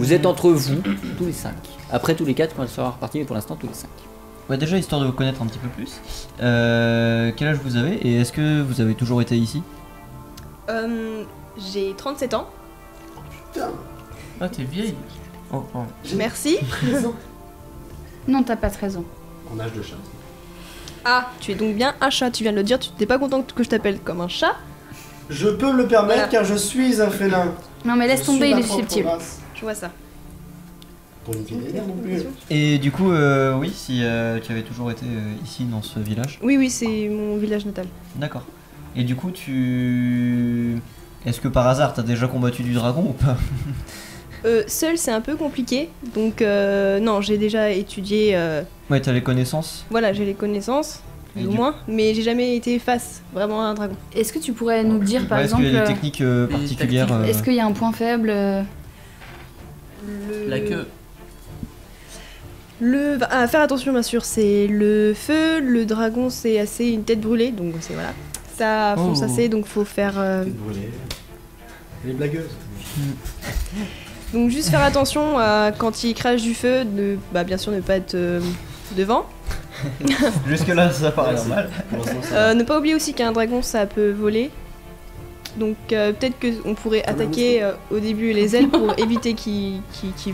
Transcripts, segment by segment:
Vous êtes entre vous, tous les 5. Après tous les 4 quand elle sera repartie, mais pour l'instant tous les 5. Ouais, déjà histoire de vous connaître un petit peu plus. Quel âge vous avez et est-ce que vous avez toujours été ici? J'ai 37 ans. Putain. Ah, t'es vieille. Oh, pardon. Merci. 13 ans. Non, t'as pas 13 ans. En âge de chat. Ah, tu es donc bien un chat, tu viens de le dire, tu n'es pas content que je t'appelle comme un chat? Je peux me le permettre Voilà. car je suis un félin. Non, mais laisse Je tomber, suis il ma est propre susceptible. race. Je vois ça. Pour une vénère non plus. Et du coup, oui, si tu avais toujours été ici dans ce village. Oui, c'est mon village natal. D'accord. Et du coup, est-ce que par hasard t'as déjà combattu du dragon ou pas? Seul, c'est un peu compliqué, donc non, j'ai déjà étudié, Ouais, t'as les connaissances. voilà, j'ai les connaissances, plus Et ou du- moins, mais j'ai jamais été face vraiment à un dragon. Est-ce que tu pourrais nous dire, par Ouais, est-ce qu'il exemple, y a des techniques particulières est-ce qu'il y a un point faible La queue. Faire attention, bien sûr, c'est le feu, le dragon, c'est assez une tête brûlée, donc c'est voilà. Ça fonce Oh. assez, donc faut faire. Tête brûlée. Les blagueuses. Donc juste faire attention quand il crache du feu, bien sûr ne pas être devant. Jusque là, ça paraît normal. Pour l'instant, ça va. Ne pas oublier aussi qu'un dragon ça peut voler. Donc peut-être qu'on pourrait Comme un attaquer au début les ailes pour éviter qu'il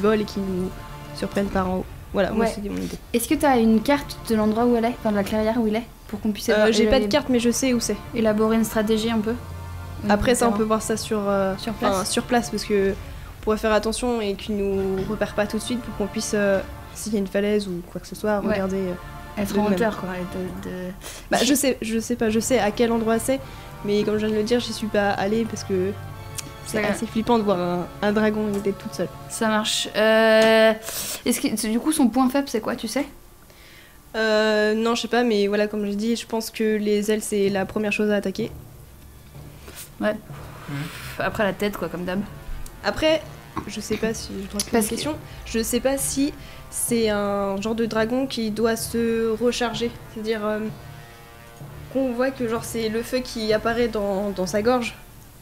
vole et qu'il nous surprenne par en haut. Voilà, moi Ouais. c'est mon idée. Est-ce que t'as une carte de l'endroit où elle est, enfin de la clairière où il est, pour qu'on puisse J'ai pas de carte mais je sais où c'est. élaborer une stratégie un peu? Après ça on Terrain. peut voir ça sur Sur place. parce que on pourrait faire attention et qu'il nous repère pas tout de suite pour qu'on puisse s'il y a une falaise ou quoi que ce soit Ouais. regarder. Être de en même. hauteur, quoi. Bah je sais à quel endroit c'est, mais comme je viens de le dire, j'y suis pas allée parce que c'est Ça- assez flippant de voir un dragon il était toute seule. Ça marche. Est-ce que du coup son point faible c'est quoi, tu sais? Non, je sais pas, mais voilà, comme je dis, je pense que les ailes c'est la première chose à attaquer. Après la tête, quoi, comme d'hab. Après, je sais pas si je dois poser Parce une que- question. Je sais pas si c'est un genre de dragon qui doit se recharger, c'est-à-dire qu'on voit que genre c'est le feu qui apparaît dans sa gorge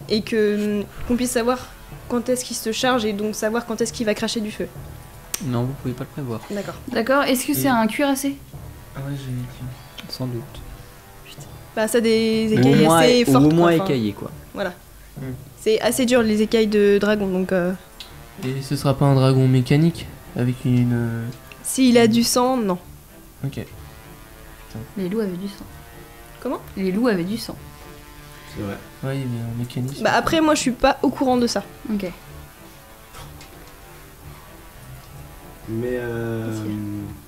et que qu'on puisse savoir quand est-ce qu'il se charge et donc savoir quand est-ce qu'il va cracher du feu. Non, vous pouvez pas le prévoir. D'accord. D'accord. Est-ce que c'est Et- un cuirassé? Ah ouais, j'ai Sans doute. Bah ça a des Ou écailles assez ou fortes. au quoi, moins enfin, écaillé quoi. Voilà. Hmm. C'est assez dur les écailles de dragon, donc Et ce sera pas un dragon mécanique avec une. s'il a du sang, non. Ok. Les loups avaient du sang. Comment? Les loups avaient du sang. C'est vrai. Ouais, il y avait un mécanisme. Bah après moi je suis pas au courant de ça. Ok. Mais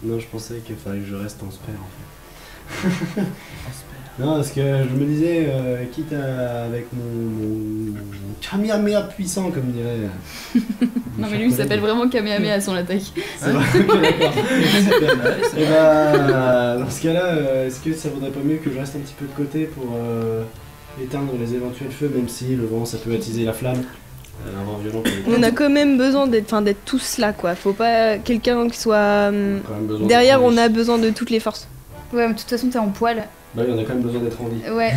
non, je pensais qu'il fallait que je reste en spare en fait. Non, parce que je me disais, quitte avec mon Kamehameha puissant, comme dirait. Non mais lui il s'appelle vraiment Kamehameha à son attaque. C'est vrai, ok, d'accord. Et bah, dans ce cas-là, est-ce que ça vaudrait pas mieux que je reste un petit peu de côté pour éteindre les éventuels feux, même si le vent ça peut attiser la flamme, un vent violent. On a quand même besoin d'être tous là quoi. Faut pas quelqu'un qui soit quand même besoin derrière. d'être en On vie. a besoin de toutes les forces. Ouais, mais de toute façon t'es en poil. Bah oui, on a quand même besoin d'être en vie. Ouais,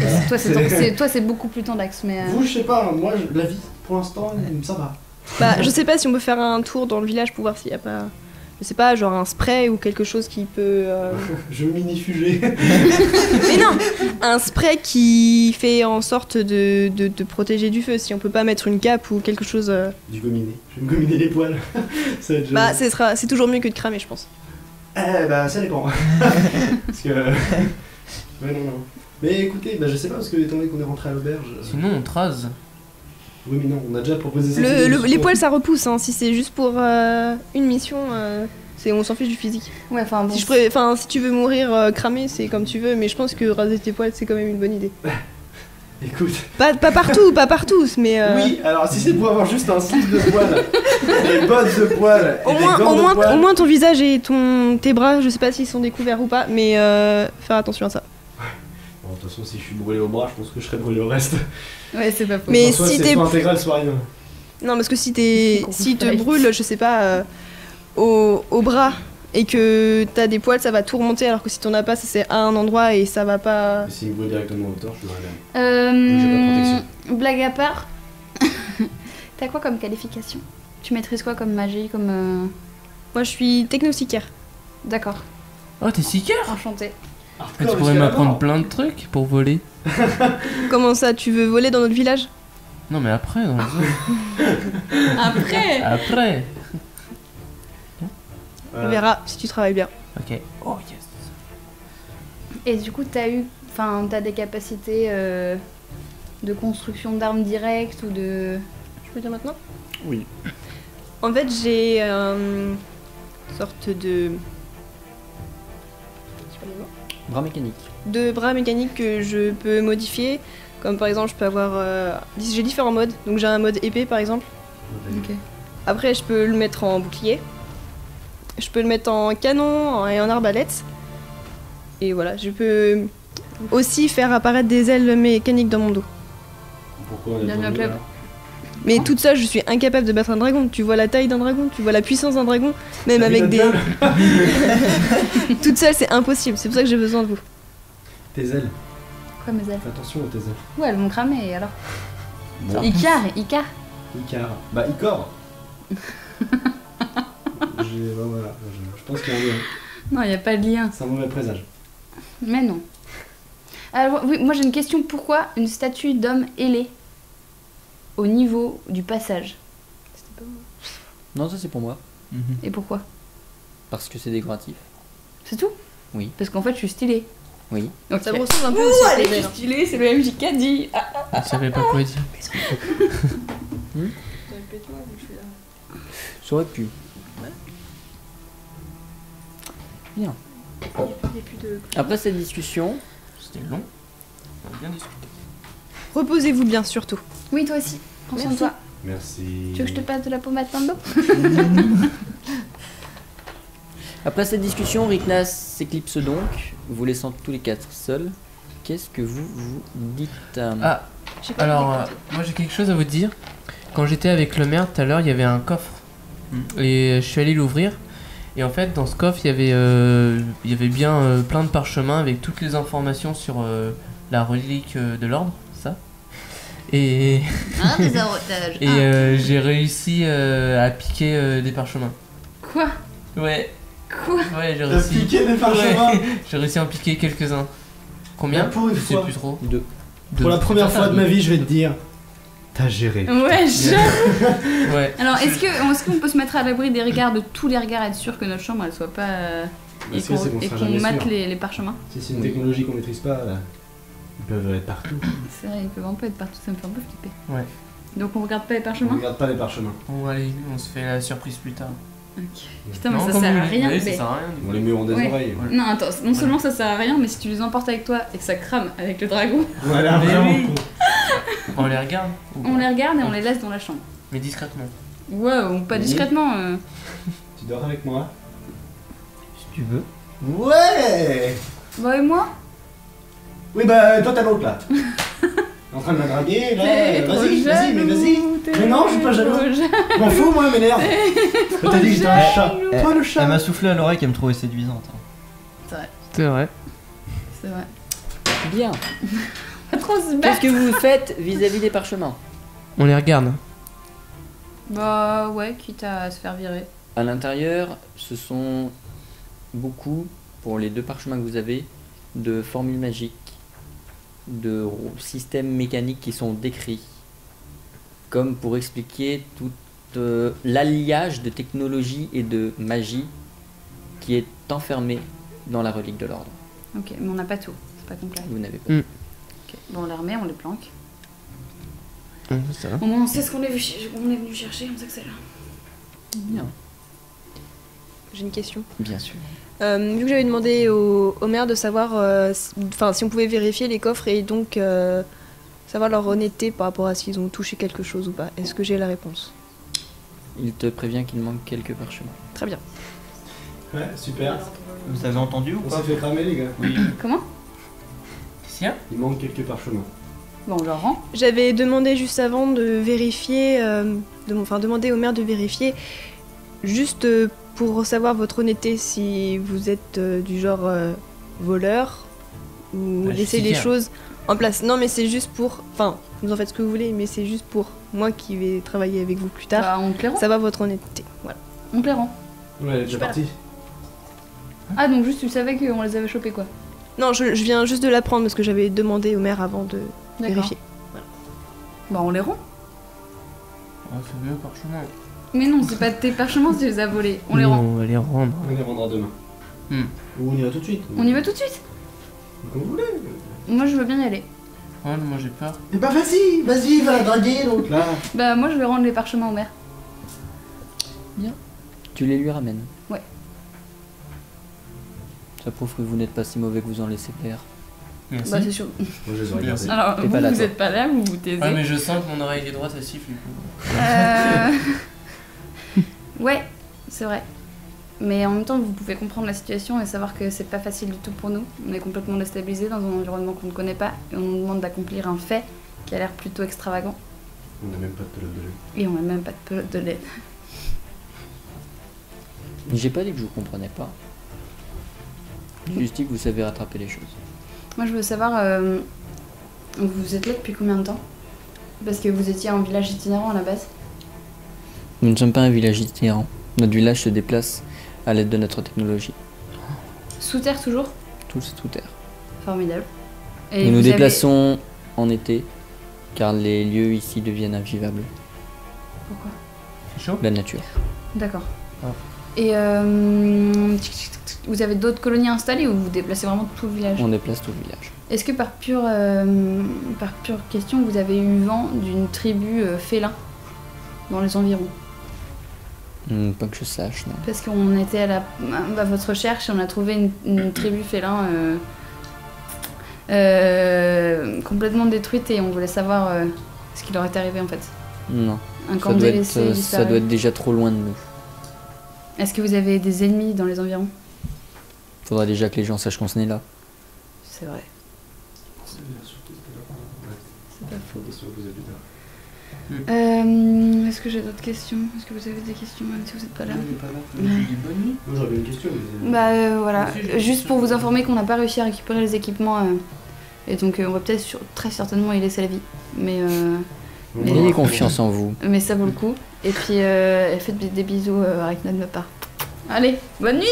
toi c'est beaucoup plus tendax, mais. Vous, je sais pas, moi, la vie, pour l'instant, ça va. Bah je sais pas si on peut faire un tour dans le village pour voir s'il y a pas, je sais pas, genre un spray ou quelque chose qui peut. Je mini-fugé. Mais non, un spray qui fait en sorte de protéger du feu. Si on peut pas mettre une cape ou quelque chose. Du gominé. Je vais me gominer les poils. Ça va être Bah joli. c'est toujours mieux que de cramer, je pense. Eh bah, ça dépend. Parce que. Ouais, non. Mais écoutez, bah, je sais pas, parce que étant donné qu'on est rentré à l'auberge. Sinon, on trase. Oui, mais non, on a déjà proposé ça. Les poils ça repousse. Hein. Si c'est juste pour une mission, on s'en fiche du physique. Ouais, enfin bon. Si tu veux mourir cramé, c'est comme tu veux, mais je pense que raser tes poils c'est quand même une bonne idée. Écoute. Pas partout, mais. Oui, alors si c'est pour avoir juste un slip de poils, des bottes de poils, et Au des moins, gants de poils. au moins ton visage et tes bras, je sais pas s'ils sont découverts ou pas, mais faire attention à ça. Bon, de toute façon, si je suis brûlé au bras, je pense que je serais brûlé au reste. Ouais, c'est pas faux. Mais Soit si c'est t'es. soit intégral, soit rien. Non, parce que si Compris. te brûle, je sais pas, au bras et que t'as des poils, ça va tout remonter, alors que si t'en as pas, ça c'est à un endroit et ça va pas. Mais s'il me brûle directement au torse, je suis dans la merde. J'ai pas de protection. Blague à part. T'as quoi comme qualification? Tu maîtrises quoi comme magie, comme... Moi, je suis technocycaire. D'accord, Oh, t'es sicaire. enchantée. Tu pourrais m'apprendre plein de trucs pour voler. Comment ça, tu veux voler dans notre village? Non, mais après, dans les autres. Après Après. On verra si tu travailles bien. Ok. Oh, yes. Et du coup, t'as des capacités de construction d'armes directes ou de... Je peux dire maintenant? Oui. En fait, j'ai une sorte de... Bras mécanique. de bras mécaniques que je peux modifier. Comme par exemple, je peux avoir... j'ai différents modes. Donc j'ai un mode épée par exemple. Ok. Après, je peux le mettre en bouclier. Je peux le mettre en canon et en arbalète. Et voilà, je peux aussi faire apparaître des ailes mécaniques dans mon dos. Pourquoi on est Bienvenue dans au le club. là Mais toute seule, je suis incapable de battre un dragon. Tu vois la taille d'un dragon, tu vois la puissance d'un dragon. Même T'as vu avec des... notre gueule Toute seule, c'est impossible. C'est pour ça que j'ai besoin de vous. Tes ailes, Quoi, mes ailes? fais attention à tes ailes. Ouais, elles vont cramer, et alors? Bon. Icar. Icar. Bah, Icor. Voilà, je pense qu'il y a un lien. Non, y a pas de lien. C'est un mauvais présage. Mais non. Alors, oui, moi j'ai une question. Pourquoi une statue d'homme ailé au niveau du passage? Non, ça c'est pour moi. Et pourquoi? Parce que c'est décoratif. C'est tout? Oui. Parce qu'en fait, je suis stylée. Oui. Ok. Ça me ressemble un peu aussi. Allez, c'est je suis belle. stylée, c'est le MJ qui a dit. Je savais pas quoi dire. J'aurais pu. Bien. Après cette discussion, C'était long. On a bien discuté. Reposez-vous bien surtout. Oui, toi aussi. Prends soin de toi. Merci. Tu veux que je te passe de la pommade dans le dos? Riknas s'éclipse donc, vous laissant tous les quatre seuls. Qu'est-ce que vous vous dites Ah, alors, moi j'ai quelque chose à vous dire. Quand j'étais avec le maire tout à l'heure, il y avait un coffre. Et je suis allé l'ouvrir. Et en fait, dans ce coffre, il y avait bien plein de parchemins avec toutes les informations sur la relique de l'ordre, ça. Et, Ah, des avantages. et j'ai réussi à piquer des parchemins. Quoi? Ouais, Quoi? ouais, j'ai T'as réussi. piqué des parchemins. Ouais, j'ai réussi à en piquer quelques-uns. Combien? Pour une Je sais fois. plus trop. Deux. Deux. Pour la première C'est fois ça, de ma vie, je vais te dire, t'as géré. Ouais, Ouais. Alors, est-ce qu'on peut se mettre à l'abri des regards, de tous les regards, être sûr que notre chambre elle soit pas. Et Parce que qu'on c'est bon, on et sera qu'on jamais mate sûr. les parchemins? Si c'est une technologie qu'on maîtrise pas, ils peuvent être partout. C'est vrai, ils peuvent un peu être partout, ça me fait un peu flipper. Ouais. Donc on regarde pas les On parchemins? regarde pas les parchemins. Bon, allez, on se fait la surprise plus tard. Ok. Putain, mais Non, ça comme sert vous à voulez. rien. Oui, mais- ça sert à rien. du On coup. les met en des Ouais. oreilles. Voilà. Non, attends, non seulement ça sert à rien, mais si tu les emportes avec toi et que ça crame avec le dragon, Voilà, Mais vraiment. oui. On les regarde ou on pas les regarde et on les laisse dans la chambre. Mais discrètement. Ouais, ou pas Oui. discrètement. Tu dors avec moi? Si tu veux. Ouais. Bah, et moi? Oui, bah, toi, t'as l'autre là. En train de la draguer, là. T'es trop Vas-y, vas-y, mais vas-y. jaloux, t'es Mais non, je suis pas jaloux. trop jaloux. Je m'en fous, moi, m'énerve. T'as dit que j'étais un chat. Elle- Toi, le Elle chat. m'a soufflé à l'oreille qu'elle me trouvait séduisante. C'est vrai. C'est vrai. Bien. Pas trop se Qu'est-ce battre. que vous faites vis-à-vis des parchemins? On les regarde. Bah, ouais, quitte à se faire virer. À l'intérieur, ce sont beaucoup, pour les deux parchemins que vous avez, de formules magiques, de systèmes mécaniques qui sont décrits, comme pour expliquer tout l'alliage de technologie et de magie qui est enfermé dans la relique de l'ordre. Ok, mais on n'a pas tout. C'est pas complet. Vous n'avez pas. Ok. Bon, on les remet, on les planque. C'est ça. Au moins, on sait ce qu'on est venu chercher, on sait que c'est là. Bien. J'ai une question. Bien sûr. Vu que j'avais demandé au maire de savoir si on pouvait vérifier les coffres et donc savoir leur honnêteté par rapport à s'ils ont touché quelque chose ou pas, est-ce que j'ai la réponse? Il te prévient qu'il manque quelques parchemins. Très bien. Ouais, super. Vous avez entendu ou On pas? s'est fait cramer, les gars. Oui. Comment? Tiens. Il manque quelques parchemins. Bon, on leur rend. J'avais demandé juste avant de vérifier, demander au maire de vérifier juste pour savoir votre honnêteté, si vous êtes du genre voleur ou Bah, laisser les justifier. choses en place. Non, mais c'est juste pour... Enfin, vous en faites ce que vous voulez, mais c'est juste pour moi qui vais travailler avec vous plus tard. Bah, on te les rend. Ça va votre honnêteté, voilà. On te les rend. Ouais, elle est déjà pas là. partie. Ah, donc juste tu savais qu'on les avait chopés quoi. Non, je viens juste de l'apprendre parce que j'avais demandé au maire avant de D'accord. vérifier. Bah, on les rend. Oh, c'est mieux parchemin. Mais non, c'est pas tes parchemins, tu les as volés. On les Non, rend. on va les rendre. On les rendra demain. Hmm. Ou on ira tout de suite. On y va tout de suite. Comme vous voulez. Moi, je veux bien y aller. Oh, moi j'ai peur. Eh bah vas-y, va la draguer donc là. Bah, moi, je vais rendre les parchemins au maire. Tu les lui ramènes. Ouais. Ça prouve que vous n'êtes pas si mauvais que vous en laissez plaire. Merci. Bah, c'est sûr. Moi je les aurais Merci. gardés. Alors, T'es vous, pas là, vous toi. êtes pas là, vous vous taisez. Ouais, mais je sens que mon oreille est droite, ça siffle du coup. Ouais, c'est vrai. Mais en même temps, vous pouvez comprendre la situation et savoir que c'est pas facile du tout pour nous. On est complètement déstabilisés dans un environnement qu'on ne connaît pas et on nous demande d'accomplir un fait qui a l'air plutôt extravagant. On n'a même pas de pelote de lait. Et on n'a même pas de pelote de lait. J'ai pas dit que je vous comprenais pas. J'ai juste dit que vous savez rattraper les choses. Moi, je veux savoir, vous êtes là depuis combien de temps? Parce que vous étiez un village itinérant à la base. Nous ne sommes pas un village itinérant. Notre village se déplace à l'aide de notre technologie. Sous terre toujours? Tout c'est sous terre. Formidable. Nous nous vous avez- déplaçons en été, car les lieux ici deviennent invivables. Pourquoi? C'est chaud? La nature. D'accord. Ah. Et vous avez d'autres colonies installées ou vous déplacez vraiment tout le village? On déplace tout le village. Est-ce que par pure question, vous avez eu vent d'une tribu félin dans les environs? Pas que je sache, non. Parce qu'on était à votre recherche et on a trouvé une tribu félin complètement détruite et on voulait savoir ce qui leur est arrivé en fait. Non. Un camp Ça doit, délaissé, être, disparu. ça doit être déjà trop loin de nous. Est-ce que vous avez des ennemis dans les environs? Faudra déjà que les gens sachent qu'on se est là. C'est vrai. C'est pas faux. Question que vous avez plus tard. Est-ce que j'ai d'autres questions? Est-ce que vous avez des questions même si vous n'êtes pas là? Moi j'avais une question. Mais... Bah voilà, Moi aussi, j'ai une juste pour question. vous informer qu'on n'a pas réussi à récupérer les équipements et donc on va peut-être très certainement y laisser la vie. Mais Ayez confiance en vous. ça vaut le coup. Et puis faites des bisous à Rekna de ma part. Allez, bonne nuit.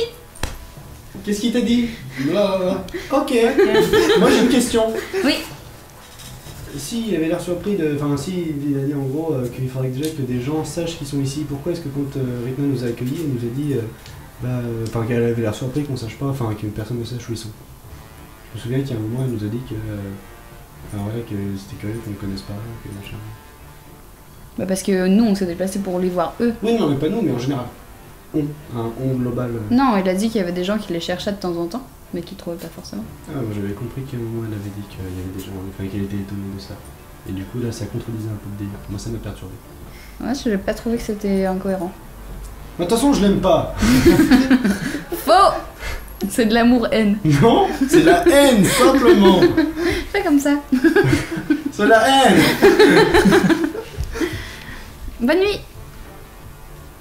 Qu'est-ce qu'il t'a dit? Ok. Moi j'ai une question. Oui. Si il avait l'air surpris de. Enfin, si il a dit en gros qu'il faudrait déjà que des gens sachent qu'ils sont ici, pourquoi est-ce que quand Ritna nous a accueillis, elle nous a dit. Enfin, qu'elle avait l'air surpris qu'on sache pas, enfin, que personne ne sache où ils sont. Je me souviens qu'il y a un moment, elle nous a dit que. Enfin, voilà, que c'était curieux qu'on ne connaisse pas, que machin. Bah parce que nous on s'est déplacés pour les voir eux. Oui, non, mais pas nous, mais en général. Un on global. Non, il a dit qu'il y avait des gens qui les cherchaient de temps en temps, mais qui trouvaient pas forcément. Ah, moi j'avais compris qu'à un moment elle avait dit qu'il y avait des gens, enfin qu'elle était étonnée de ça. Et du coup là ça contredisait un peu le délire. Moi ça m'a perturbé. Ouais, je n'ai pas trouvé que c'était incohérent. Mais de toute façon je l'aime pas. Faux. C'est de l'amour-haine. Non, c'est la haine simplement. Fais comme ça. C'est la haine. Bonne nuit.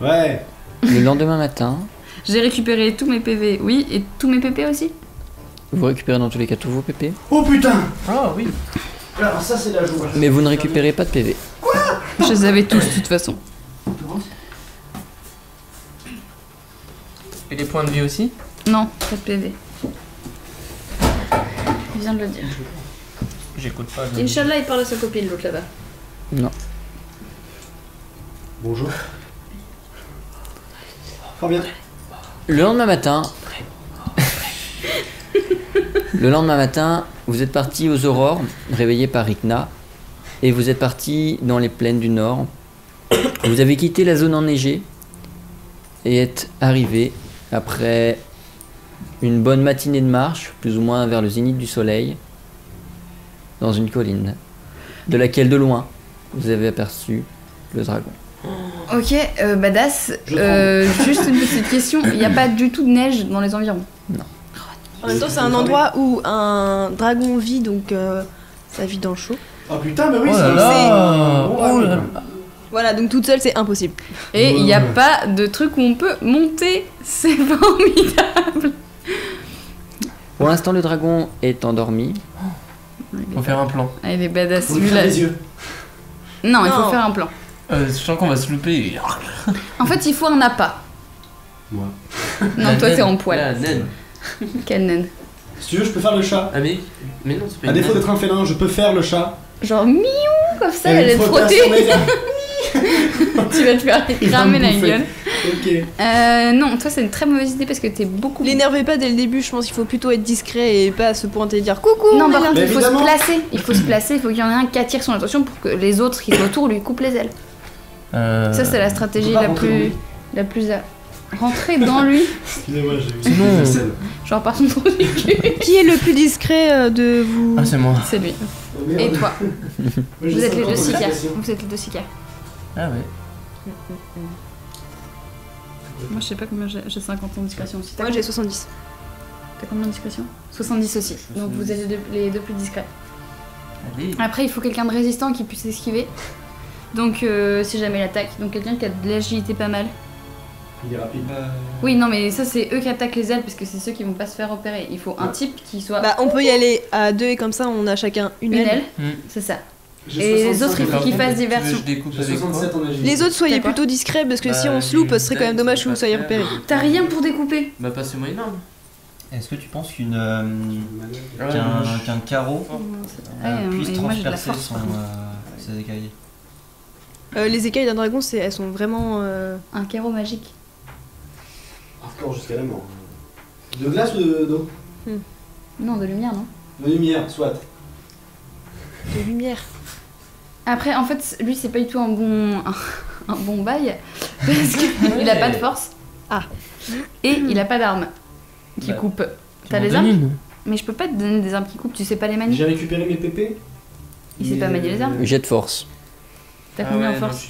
Ouais. Le lendemain matin, J'ai récupéré tous mes PV, oui, et tous mes PP aussi. vous récupérez dans tous les cas tous vos PP, Oh putain. Oh oui. Alors ça c'est la joie. mais vous ne récupérez pas de PV. Je les avais tous de toute façon. Et les points de vie aussi? Non, pas de PV. Il vient de le dire. J'écoute pas. Inch'Allah, il parle à sa copine, l'autre là-bas. Non. Bonjour. Fort bien. Le lendemain matin, vous êtes parti aux aurores, réveillé par Rikna, et vous êtes parti dans les plaines du nord. Vous avez quitté la zone enneigée et êtes arrivé après une bonne matinée de marche, plus ou moins vers le zénith du soleil, dans une colline, de laquelle de loin vous avez aperçu le dragon. Ok, badass. Je Juste une petite question, il n'y a pas du tout de neige dans les environs. En même temps, c'est un endroit où un dragon vit, donc ça vit dans le chaud. Oh putain, mais oui, Oh c'est là là. Bon, Oh là ouais, là. Voilà, donc toute seule, c'est impossible. Et il n'y a Ouais. pas de truc où on peut monter, c'est formidable. Pour l'instant, le dragon est endormi. Faut faire un plan. Ah, il est badass Faut lui celui-là. faire les yeux. Non, il Non. faut faire un plan. Je sens qu'on va se louper. En fait, il faut un appât. Moi. Non, toi, t'es en poil. La naine. Quelle naine. Si tu veux, je peux faire le chat. Ah, mais non, c'est pas À une défaut naine. d'être un félin, je peux faire le chat. Genre, miou, comme ça, Et elle une allait te frottation frotter. nasale. Tu vas te faire Il va cramer me la bouffer. gueule. Ok. Non, toi, c'est une très mauvaise idée parce que t'es beaucoup. L'énervez pas dès le début, je pense qu'il faut plutôt être discret et pas se pointer et dire coucou. Non, on par est là. contre, Mais il faut se évidemment. placer. Il faut se placer, il faut qu'il y en ait un qui attire son attention pour que les autres qui sont autour lui coupent les ailes. Ça, c'est la stratégie Faut pas la rentrer dans plus. lui. La plus. Rentrer dans lui. Excusez-moi, j'ai vu Sinon, cette scène. Genre, par son trou du cul. Qui est le plus discret de vous? Ah, c'est moi. C'est lui. Oh, merde. Et toi. Moi, j'ai Vous êtes les 50 deux en sicaires. discrétion. Vous êtes les deux sicaires. Ah, ouais. Moi, je sais pas combien j'ai 50 ans de discrétion aussi. Moi j'ai 70. T'as combien de discrétion 70 aussi. Donc vous êtes les deux plus discrets. Allez. Après, il faut quelqu'un de résistant qui puisse esquiver. Donc, si jamais il attaque. Donc, quelqu'un qui a de l'agilité pas mal. Il est rapide. Oui, non, mais ça, c'est eux qui attaquent les ailes parce que c'est ceux qui vont pas se faire opérer. Il faut un type qui soit Bah on peut y aller à deux et comme ça on a chacun une une aile. aile. Hmm. C'est ça. J'ai Et les 65 autres, il faut en qu'ils fassent Tu veux que diversion. je découpe J'ai avec quoi 67 en agilité. Les autres soyez T'as quoi plutôt discrets parce que si Bah, on se loupe, ce serait quand même j'ai dommage une que vous soyez taille, repérés. T'as rien pour découper. Bah, passez-moi une arme. Est-ce que tu penses qu'un Ouais, qu'un carreau puisse et moi, j'ai de la transpercer force. par contre. ses écailles? Les écailles d'un dragon, elles sont vraiment. Un carreau magique. Hardcore jusqu'à la mort. De glace ou d'eau? Non, de lumière, non. De lumière, soit. de lumière. Après, en fait, lui, c'est pas du tout un bon bail. Parce qu'il a pas de force. Ah. Et il a pas d'armes qui Bah, coupent. Tu T'as m'en les donnes armes une. Mais je peux pas te donner des armes qui coupent, tu sais pas les manier. J'ai récupéré mes pépés. Il sait pas manier les armes. Jet de force. T'as Ah combien ouais, en non, force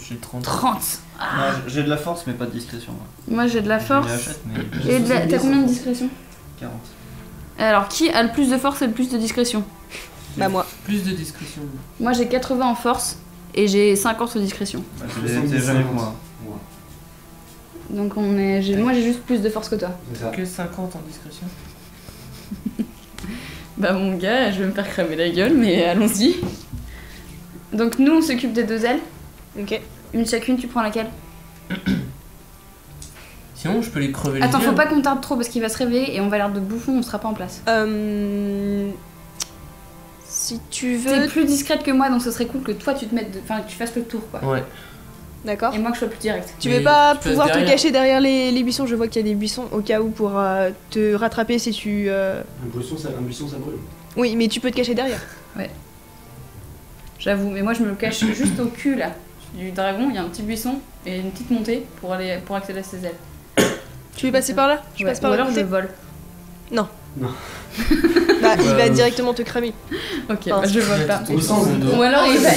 j'ai 30. 30. Non, j'ai de la force, mais pas de discrétion. Moi, j'ai de la Je force. m'y achète, mais Et t'as combien de discrétion 40. Alors, qui a le plus de force et le plus de discrétion Bah moi. Plus de discrétion. Moi, j'ai 80 en force et j'ai 50 en discrétion. Bah, c'est jamais que moi. Donc, moi, j'ai juste plus de force que toi. C'est ça. Que 50 en discrétion. Bah, mon gars, je vais me faire cramer la gueule, mais allons-y. Donc, nous, on s'occupe des deux ailes. Ok. Une chacune, tu prends laquelle Sinon, je peux les crever les Attends, yeux. faut pas qu'on tarde trop parce qu'il va se réveiller et on va l'air de bouffon, on sera pas en place. Si tu T'es veux. plus discrète que moi, donc ce serait cool que toi tu te mettes, enfin que tu fasses le tour quoi. Ouais. D'accord. Et moi que je sois plus direct. Tu Mais veux pas tu passes pouvoir te derrière. cacher derrière les buissons? Je vois qu'il y a des buissons au cas où pour te rattraper si tu. Un buisson, ça brûle. Oui, mais tu peux te cacher derrière. J'avoue, mais moi je me cache juste au cul là du dragon. Il y a un petit buisson et une petite montée pour accéder à ses ailes. Tu veux passer par là? Je Ouais, passe par ou le alors je côté. vole. Bah, il va directement te cramer. Ok, Ah. bah, je vole pas. Au sens de Ou alors il va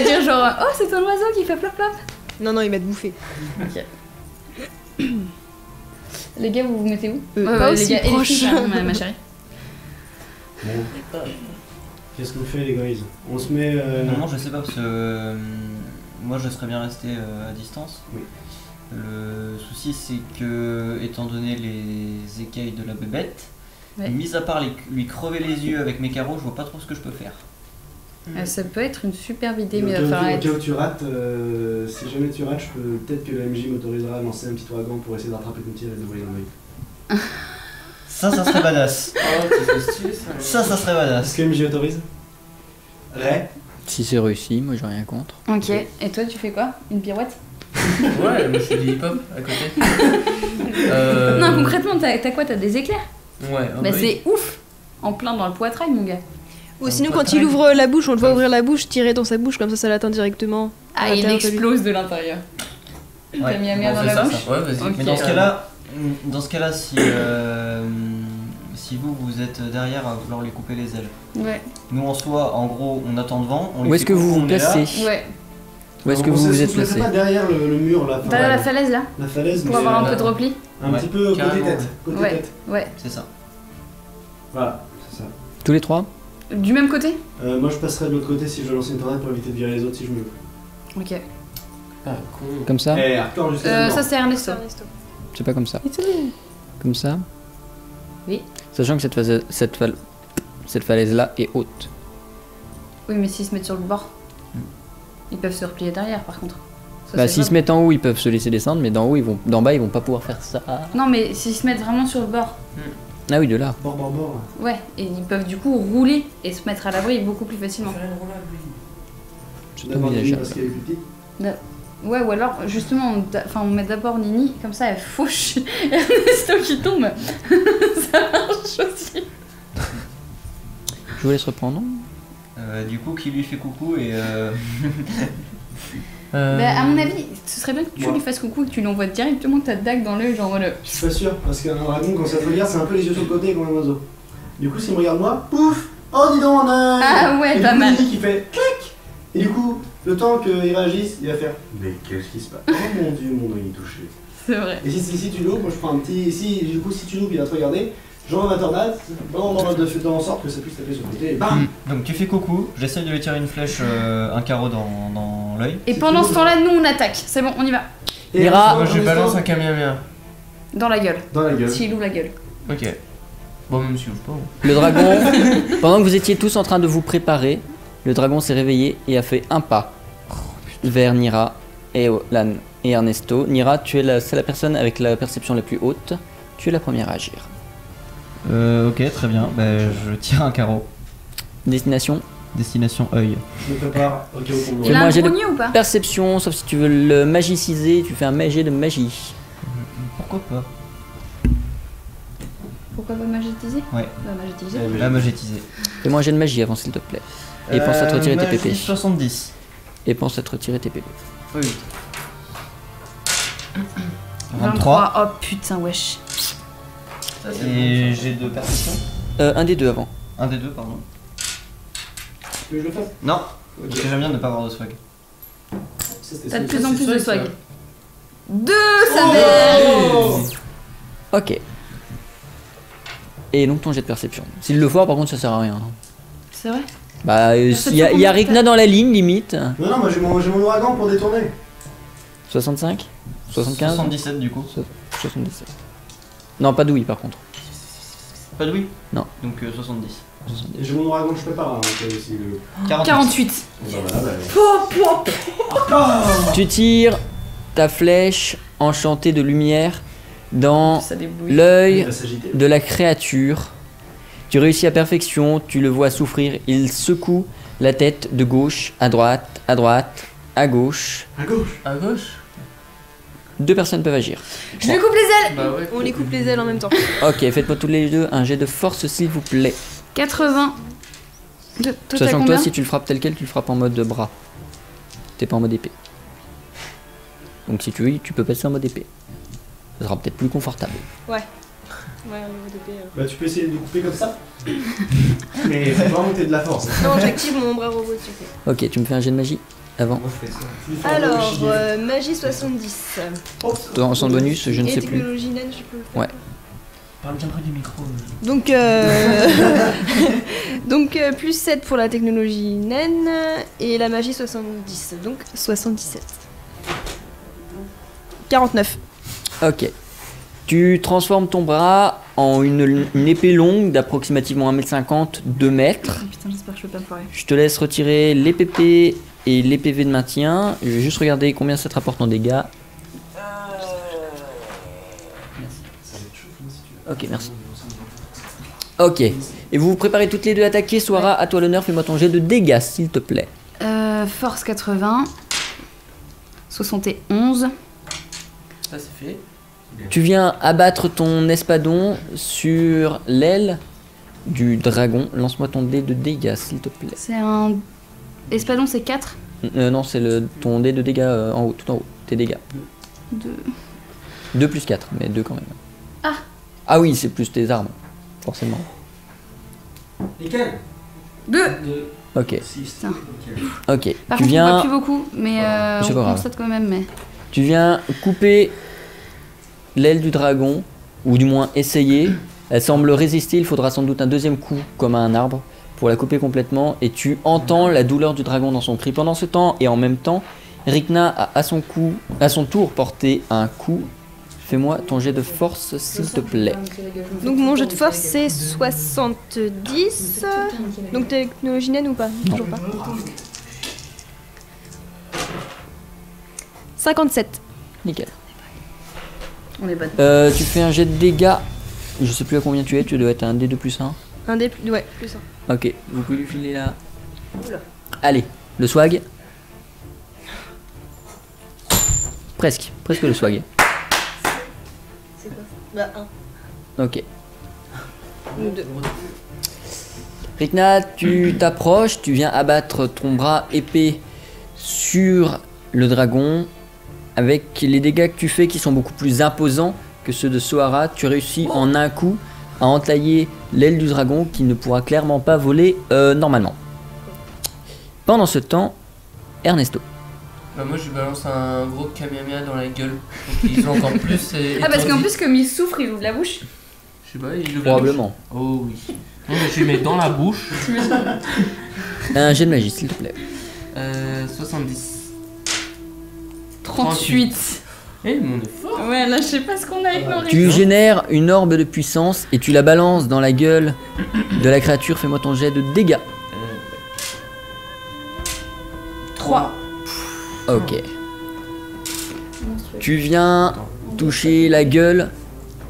dire genre oh c'est un oiseau qui fait plop plop. Non, non, il va te bouffer. Ok. Les gars, vous vous mettez où Pas les aussi gars, et les proche. filles, pardon, ma chérie. Bon. Qu'est-ce qu'on fait, les guys? On se met. Non, je sais pas, parce que moi je serais bien resté à distance. Oui. Le souci, c'est que, étant donné les écailles de la bébête, Ouais. mis à part lui crever les yeux avec mes carreaux, je vois pas trop ce que je peux faire. Ça peut être une superbe idée, Et mais il va falloir au être. cas où tu rates, si jamais tu rates, peut-être que la MJ m'autorisera à lancer un petit ouragan pour essayer de rattraper ton tir et de l'envoyer dans l'œil. Ça serait badass. Oh, c'est stylé ça. Ça serait badass. Est-ce que MJ autorise? Ray? Si c'est réussi, moi j'ai rien contre. Ok, et toi tu fais quoi? Une pirouette? Ouais, moi je fais du hip-hop à côté. Non, concrètement, t'as quoi? T'as des éclairs? Ouais, Bah c'est ouf! En plein dans le poitrail, mon gars. Ou Un sinon, poitrail. quand il ouvre la bouche, on le voit ouvrir la bouche, tirer dans sa bouche, comme ça l'atteint directement. Ah, à il l'intérieur de lui. explose de l'intérieur. T'as mis la mienne on dans fait la ça, bouche? ça. Ouais, vas-y. Ok. Mais dans ce cas-là, si vous êtes derrière à vouloir lui couper les ailes, Ouais. nous en soi, en gros, on attend devant. On lui Où est-ce fait que vous comprendre vous qu'on est là. placez Ouais. Où est-ce que On vous se- vous êtes on se mettrait placé pas derrière le mur là. T'as la falaise là? La falaise, Pour mais, avoir un euh, peu de repli? un Ouais, petit peu côté carrément, tête. Côté Ouais. tête. Ouais. C'est ça. Voilà, c'est ça. Tous les trois? Du même côté? Moi je passerai de l'autre côté si je dois lancer une tornade pour éviter de virer les autres si je me loupe. Ok. Ah, con. Comme ça? Eh, hardcore jusqu'à la mort. Ça c'est Ernesto. C'est pas comme ça. Comme ça? Oui. Sachant que cette falaise-là est haute. Oui, mais s'ils se mettent sur le bord, ils peuvent se replier derrière par contre. Ça, Bah, c'est s'ils pas- se mettent en haut, ils peuvent se laisser descendre, mais d'en bas, ils vont pas pouvoir faire ça. Non, mais s'ils se mettent vraiment sur le bord, Ah oui, de là. Bord. ouais, et ils peuvent du coup rouler et se mettre à l'abri beaucoup plus facilement. C'est D'abord envisageable. Nini parce qu'elle est plus petite. Ouais, ou alors justement, on met d'abord Nini, comme ça elle fauche Ernesto qui tombe. Ça marche aussi. Je vous laisse reprendre. Du coup, qui lui fait coucou et Bah, à mon avis, ce serait bien que tu Moi. lui fasses coucou et que tu lui envoies directement ta dague dans l'œil, genre le. Je suis pas sûr, parce qu'un dragon, quand ça te regarde, c'est un peu les yeux sur le côté comme un oiseau. Du coup, s'il me regarde moi, pouf. Oh, dis donc, on a. Ah ouais, et pas du coup, mal. Nini qui fait clic. Et du coup, le temps qu'il réagisse, il va faire. Mais qu'est-ce qui se passe? Oh mon dieu, mon oeil est touché. C'est vrai. Et si tu loupes, moi je prends un petit. Du coup, si tu loupes, il va te regarder. J'envoie ma tornade, en sorte que ça puisse taper sur le côté, et bam! donc tu fais coucou. J'essaie de lui tirer une flèche, un carreau dans l'œil. Et pendant ce temps-là, nous on attaque. C'est bon, on y va. Et Mira. Moi je balance un Kamehameha. Dans la gueule. dans la gueule. S'il ouvre la gueule. Ok. Bon, même si je pas. Le dragon, pendant que vous étiez tous en train de vous préparer, le dragon s'est réveillé et a fait un pas vers Nira et Lan et Ernesto. Nira, c'est la personne avec la perception la plus haute. Tu es la première à agir. Ok, très bien. Bah, je tire un carreau. Destination Destination œil. Je me prépare au cas où on Et Il voit. a moi, un j'ai de- brownie ou pas? perception, sauf si tu veux le magiciser, tu fais un magie de magie. Pourquoi pas? Pourquoi pas magétiser? Ouais. Bah magétiser. Là, magétisé. Fais-moi un jet de magie avant, s'il te plaît. Et pense à te retirer tes magie pépés. 70. Et pense à te retirer tes pépés. Oui. 23. Oh putain, wesh. Et j'ai de perception. Un des deux avant. Un des deux, pardon. Tu veux que je le fasse? Non. Parce que j'aime bien ne pas avoir de swag. T'as de plus en plus de swag. ça. 2, sa mère! Oh Ok. Et donc ton jet de perception. S'il le faut, par contre, ça sert à rien. C'est vrai? Bah, il Perception y a combien Rikna dans la ligne, limite. Non, non, moi j'ai mon ouragan pour détourner. 65 75 77 du coup. 77. Non, pas d'ouïe par contre. Pas de oui. Non. Donc 70. Et j'ai mon ouragan que je prépare, hein, aussi le. 48. Bon, bah, voilà, bah. Tu tires ta flèche enchantée de lumière dans Ça débouille. Il l'œil va s'agiter. de la créature. Tu réussis à perfection, tu le vois souffrir. Il secoue la tête de gauche à droite, à gauche. À gauche. À gauche? 2 personnes peuvent agir. Je lui coupe les ailes! Bah ouais. On les coupe les ailes en même temps. Ok, faites-moi tous les deux un jet de force s'il vous plaît. 80. Toi, t'as Sachant que combien? toi, si tu le frappes tel quel, tu le frappes en mode bras. T'es pas en mode épée. Donc si tu veux, tu peux passer en mode épée. Ça sera peut-être plus confortable. Ouais, au niveau d'épée. Bah, tu peux essayer de couper comme ça. Mais faut pas monter de la force. Non, j'active mon bras robot dessus. Ok, tu me fais un jet de magie avant. Moi je fais ça. Tu lui fais un Alors, gauche, magie 70. Dans son bonus, je ne Et sais plus. technologie naine, je peux le faire. Ouais. Parle bien près du micro. Donc, donc plus 7 pour la technologie naine et la magie 70. Donc 77. 49. Ok. Tu transformes ton bras en une épée longue d'approximativement 1m50, 2 mètres. Oh, putain, j'espère que je vais pas me foirer. Je te laisse retirer les PP et les PV de maintien. Je vais juste regarder combien ça te rapporte en dégâts. Ok, merci. Ok. Et vous vous préparez toutes les deux à attaquer. Soara, à toi l'honneur, fais-moi ton jet de dégâts, s'il te plaît. Force 80. 71. Ça c'est fait. Tu viens abattre ton espadon sur l'aile du dragon. Lance-moi ton dé de dégâts, s'il te plaît. C'est un. Espadon, c'est 4. Non, c'est ton dé de dégâts en haut, tout en haut. Tes dégâts. 2. 2 plus 4, mais 2 quand même. Ah. Ah oui, c'est plus tes armes, forcément. Lesquels 2. Ok, Putain. ok. Par Tu contre, on viens, voit plus beaucoup, mais C'est on pas grave. constate quand même. Mais... tu viens couper l'aile du dragon, ou du moins essayer. Elle semble résister, il faudra sans doute un deuxième coup, comme à un arbre, pour la couper complètement. Et tu entends la douleur du dragon dans son cri. Pendant ce temps, et en même temps, Rikna a à son tour porté un coup. Fais-moi ton jet de force, s'il te plaît. Donc mon jeu de force c'est 70. Donc technologie naine ou pas? Toujours pas. 57. Nickel. On est bonne. Tu fais un jet de dégâts. Je sais plus à combien tu es, tu dois être un D2 plus 1. Un des plus. Ouais, plus ça. Ok, vous pouvez lui filer là. Allez, le swag. Presque le swag. C'est quoi? Bah 1. Ok. Ou 2. Rikna, tu t'approches, tu viens abattre ton bras épais sur le dragon. Avec les dégâts que tu fais qui sont beaucoup plus imposants que ceux de Sohara, tu réussis en un coup à entailler l'aile du dragon qui ne pourra clairement pas voler normalement. Pendant ce temps, Ernesto. Bah moi je lui balance un gros kamehameha dans la gueule pour qu'ils ont encore plus. Ah, parce qu'en plus, comme il souffre, il ouvre la bouche. Je sais pas, il ouvre la Probablement. bouche. Oh oui. Non, mais je lui mets dans la bouche. Un jet de magie, s'il te plaît. 70. 38. Eh, mais on est fort. Ouais, là, je sais pas ce qu'on a avec nos Tu génères une orbe de puissance et tu la balances dans la gueule de la créature. Fais-moi ton jet de dégâts. 3. Ok. Tu viens toucher la gueule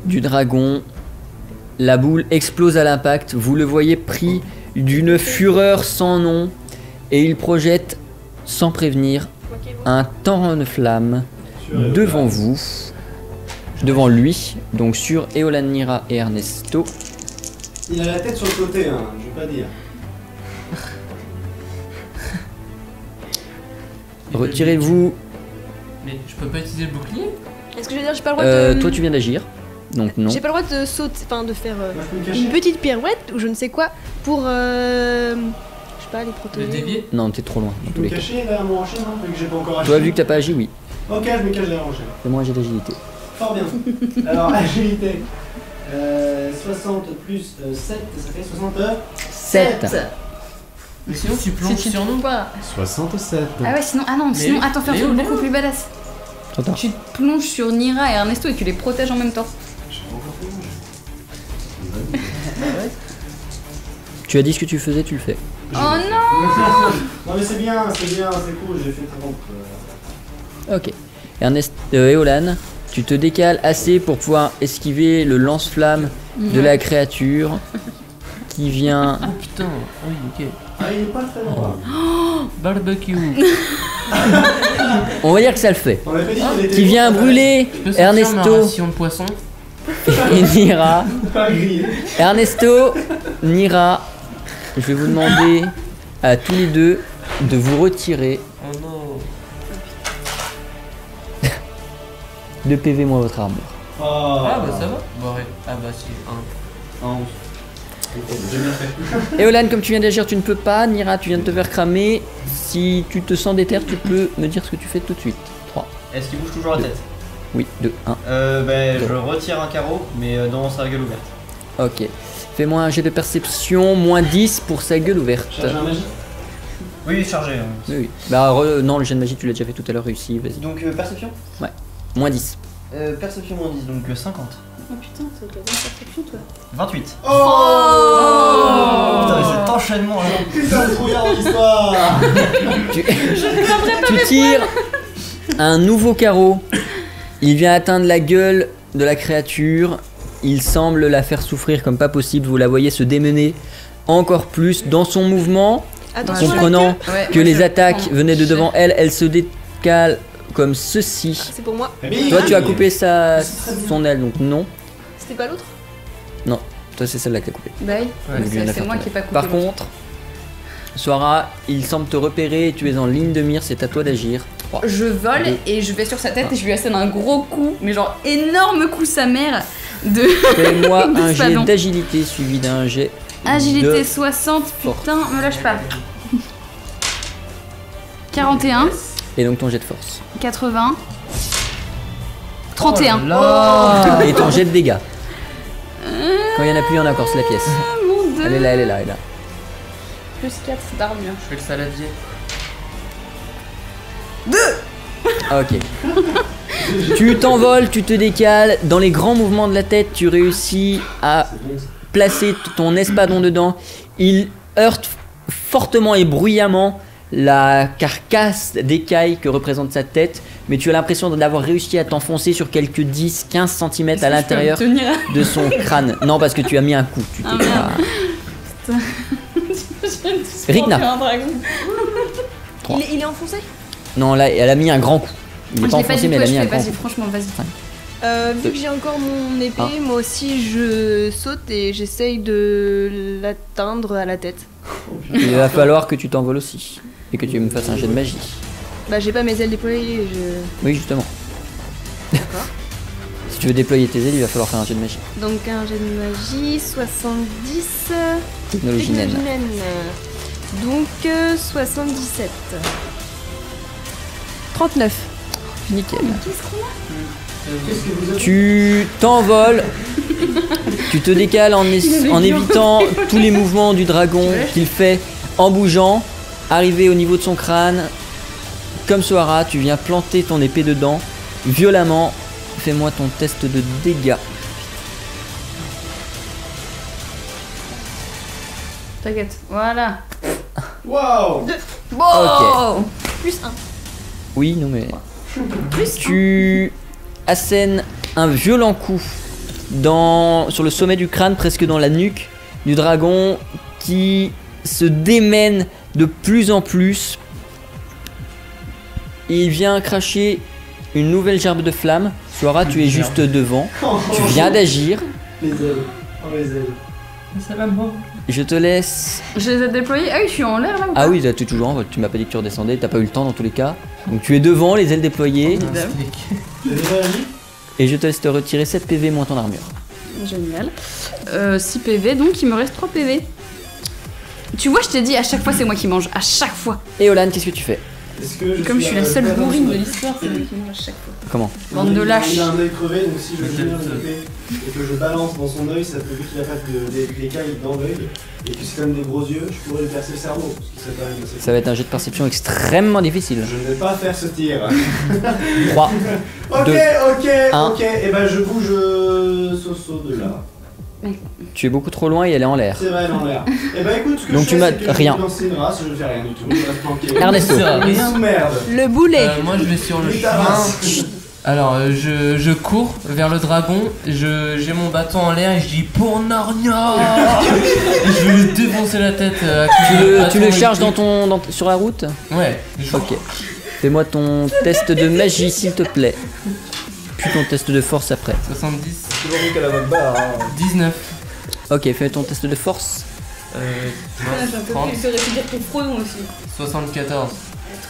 du dragon. La boule explose à l'impact. Vous le voyez pris d'une fureur sans nom. Et il projette, sans prévenir, un torrent de flammes devant vous. Devant lui. Donc sur Eolan, Nira et Ernesto. Il a la tête sur le côté, hein, je vais pas dire. Retirez-vous. Mais je peux pas utiliser le bouclier? Est-ce que je veux dire, j'ai pas le droit de. Toi tu viens d'agir. Donc non. J'ai pas le droit de sauter, enfin de faire Moi, je peux me une cacher. petite pirouette ou je ne sais quoi pour. Je sais pas, les Le protéger. dévier? Non, t'es trop loin dans Je tous peux me les cas. cacher derrière mon rocher, non? Vu que j'ai pas encore agi. Toi vu que t'as pas agi, oui. Ok, je me cache derrière mon rocher. Fais-moi un jet d'agilité. Fort bien. Alors, agilité. 60 plus 7, ça fait 60. 7. Mais sinon tu plonges Si tu sur nous. pas. 67. Ah ouais, sinon. Ah non, sinon, attends, faire un truc Léo, beaucoup Léo. plus badass. Trop tard. Tu te plonges sur Nira et Ernesto et tu les protèges en même temps. Tu as dit ce que tu faisais, tu le fais. Oh non! Non mais c'est bien, c'est cool, j'ai fait 30. Ok. Eolan, tu te décales assez pour pouvoir esquiver le lance-flamme de la créature qui vient. Oh putain, oui, ok. Ah, il est pas très loin. Barbecue. On va dire que ça le fait. On avait dit qu'il était Qui vient brûler Je peux sortir ma Ernesto ration de poisson? et Nira. pas grillé. Ernesto, Nira, je vais vous demander à tous les deux de vous retirer Oh non. de PV moins votre armure. Oh. Ah bah ça va. Bon, ouais. Ah bah si, 1. 11. J'ai bien fait. Eolan, comme tu viens d'agir, tu ne peux pas. Nira, tu viens de te faire cramer. Si tu te sens déter, tu peux me dire ce que tu fais tout de suite. 3. Est-ce qu'il bouge toujours la tête? Oui, 2, 1. Je retire un carreau, mais dans sa gueule ouverte. Ok. Fais-moi un jet de perception, moins 10 pour sa gueule ouverte. Charge un magie. Oui, chargé. Hein. Oui, oui. Bah non, le jet de magie, tu l'as déjà fait tout à l'heure, réussi, vas-y. Donc perception Moins 10. Perception moins 10, donc 50. Oh putain, c'est de la bonne perception, toi. 28. Oh Putain, mais cet enchaînement là. Putain, le trouillard dans l'histoire. Tu tires un nouveau carreau. Il vient atteindre la gueule de la créature. Il semble la faire souffrir comme pas possible. Vous la voyez se démener encore plus dans son mouvement. Attention, Comprenant Ouais, que moi, les je attaques prends. venaient de devant elle, elle se décale comme ceci. c'est pour moi. Toi, tu as coupé son aile, donc non. C'était pas l'autre? Toi, c'est celle-là que t'as coupé. Bah oui, Donc, il vient de la c'est faire moi tomber. qui ai pas coupé. Par l'autre. contre, Sohara, il semble te repérer et tu es en ligne de mire, c'est à toi d'agir. 3. Je vole et je vais sur sa tête et je lui assène un gros coup, mais genre énorme coup sa mère de Fais-moi un jet Spadon. d'agilité suivi d'un jet. agilité de 60, force. putain, me lâche pas. 41, Et donc ton jet de force. 80, 31. Oh là. Et ton jet de dégâts. Quand il y en a plus, il y en a encore, c'est la pièce. Mon dieu. Elle est là, elle est là, elle est là. Plus 4 d'armure. Je fais le saladier. Ah, ok. Tu t'envoles, tu te décales. Dans les grands mouvements de la tête, tu réussis à placer ton espadon dedans. Il heurte fortement et bruyamment la carcasse d'écaille que représente sa tête, mais tu as l'impression d'avoir réussi à t'enfoncer sur quelques 10-15 cm à l'intérieur de son crâne. Non, parce que tu as mis un coup. Tu t'es pas... Rigna. Il est enfoncé. Non, là, elle a mis un grand coup. Il n'est pas enfoncé, mais elle a mis un grand Vas-y, coup. franchement, vas-y. Vu que j'ai encore mon épée, moi aussi je saute et j'essaye de l'atteindre à la tête. Il va falloir que tu t'envoles aussi. Et que tu me fasses un jet de magie. Bah j'ai pas mes ailes déployées, Oui, justement. D'accord. Si tu veux déployer tes ailes, il va falloir faire un jet de magie. Donc un jet de magie, 70... Technologie naine. Donc 77. 39. Nickel. Tu t'envoles, tu te décales en évitant tous les mouvements du dragon qu'il fait en bougeant, arrivé au niveau de son crâne. Comme Sohara, tu viens planter ton épée dedans, violemment. Fais-moi ton test de dégâts. T'inquiète, voilà. Waouh! Bon. Ok. Plus 1. Oui, non mais... Tu assènes un violent coup sur le sommet du crâne, presque dans la nuque du dragon, qui se démène de plus en plus. Il vient cracher une nouvelle gerbe de flamme. Sohara, tu es juste devant. Tu viens d'agir. Les ailes. Oh, les ailes. Ça va mort. Je te laisse. Je les ai déployés. Ah oui, je suis en l'air là ou Ah pas oui, tu es toujours en vol. Tu m'as pas dit que tu redescendais. T'as pas eu le temps dans tous les cas. Donc tu es devant, les ailes déployées. J'ai déjà agi? Et je te laisse te retirer 7 PV moins ton armure. Génial. 6 PV, donc il me reste 3 PV. Tu vois, je t'ai dit, à chaque fois c'est moi qui mange. À chaque fois. Et Olan, qu'est-ce que tu fais? Est-ce que Comme je suis la à seule la bourrine de place l'histoire, c'est moi qui mange à chaque fois. Comment? Bande de lâches. Il a un œil crevé, donc si je tire l'épée et que je balance dans son œil, ça peut vu qu'il a pas d'écailles dans l'œil et que c'est comme des gros yeux, je pourrais lui percer le cerveau. Ce qui serait quand même assez Ça va être un jet de perception extrêmement difficile. Je ne vais pas faire ce tir. 3. Ok, Deux. Un. ok, et ben je bouge Soso de là. Tu es beaucoup trop loin et elle est en l'air. C'est vrai, en l'air. Et ben écoute, ce que Donc je tu fais, m'as c'est que rien. je vais lancer une race, je fais rien du tout. Je reste planqué. Ernesto. Sous merde. Le boulet. Moi je vais sur le Oui, ta chemin. race. Alors je cours vers le dragon, j'ai mon bâton en l'air et je dis pour Narnia. Et je vais lui défoncer la tête. Tu le charges sur la route? Ouais. Ok. Fais-moi ton test de magie s'il te plaît. Puis ton test de force après. 70. C'est toujours qu'elle a votre barre. 19. Ok, fais ton test de force. 30. pu dire ton Frodon aussi. 74.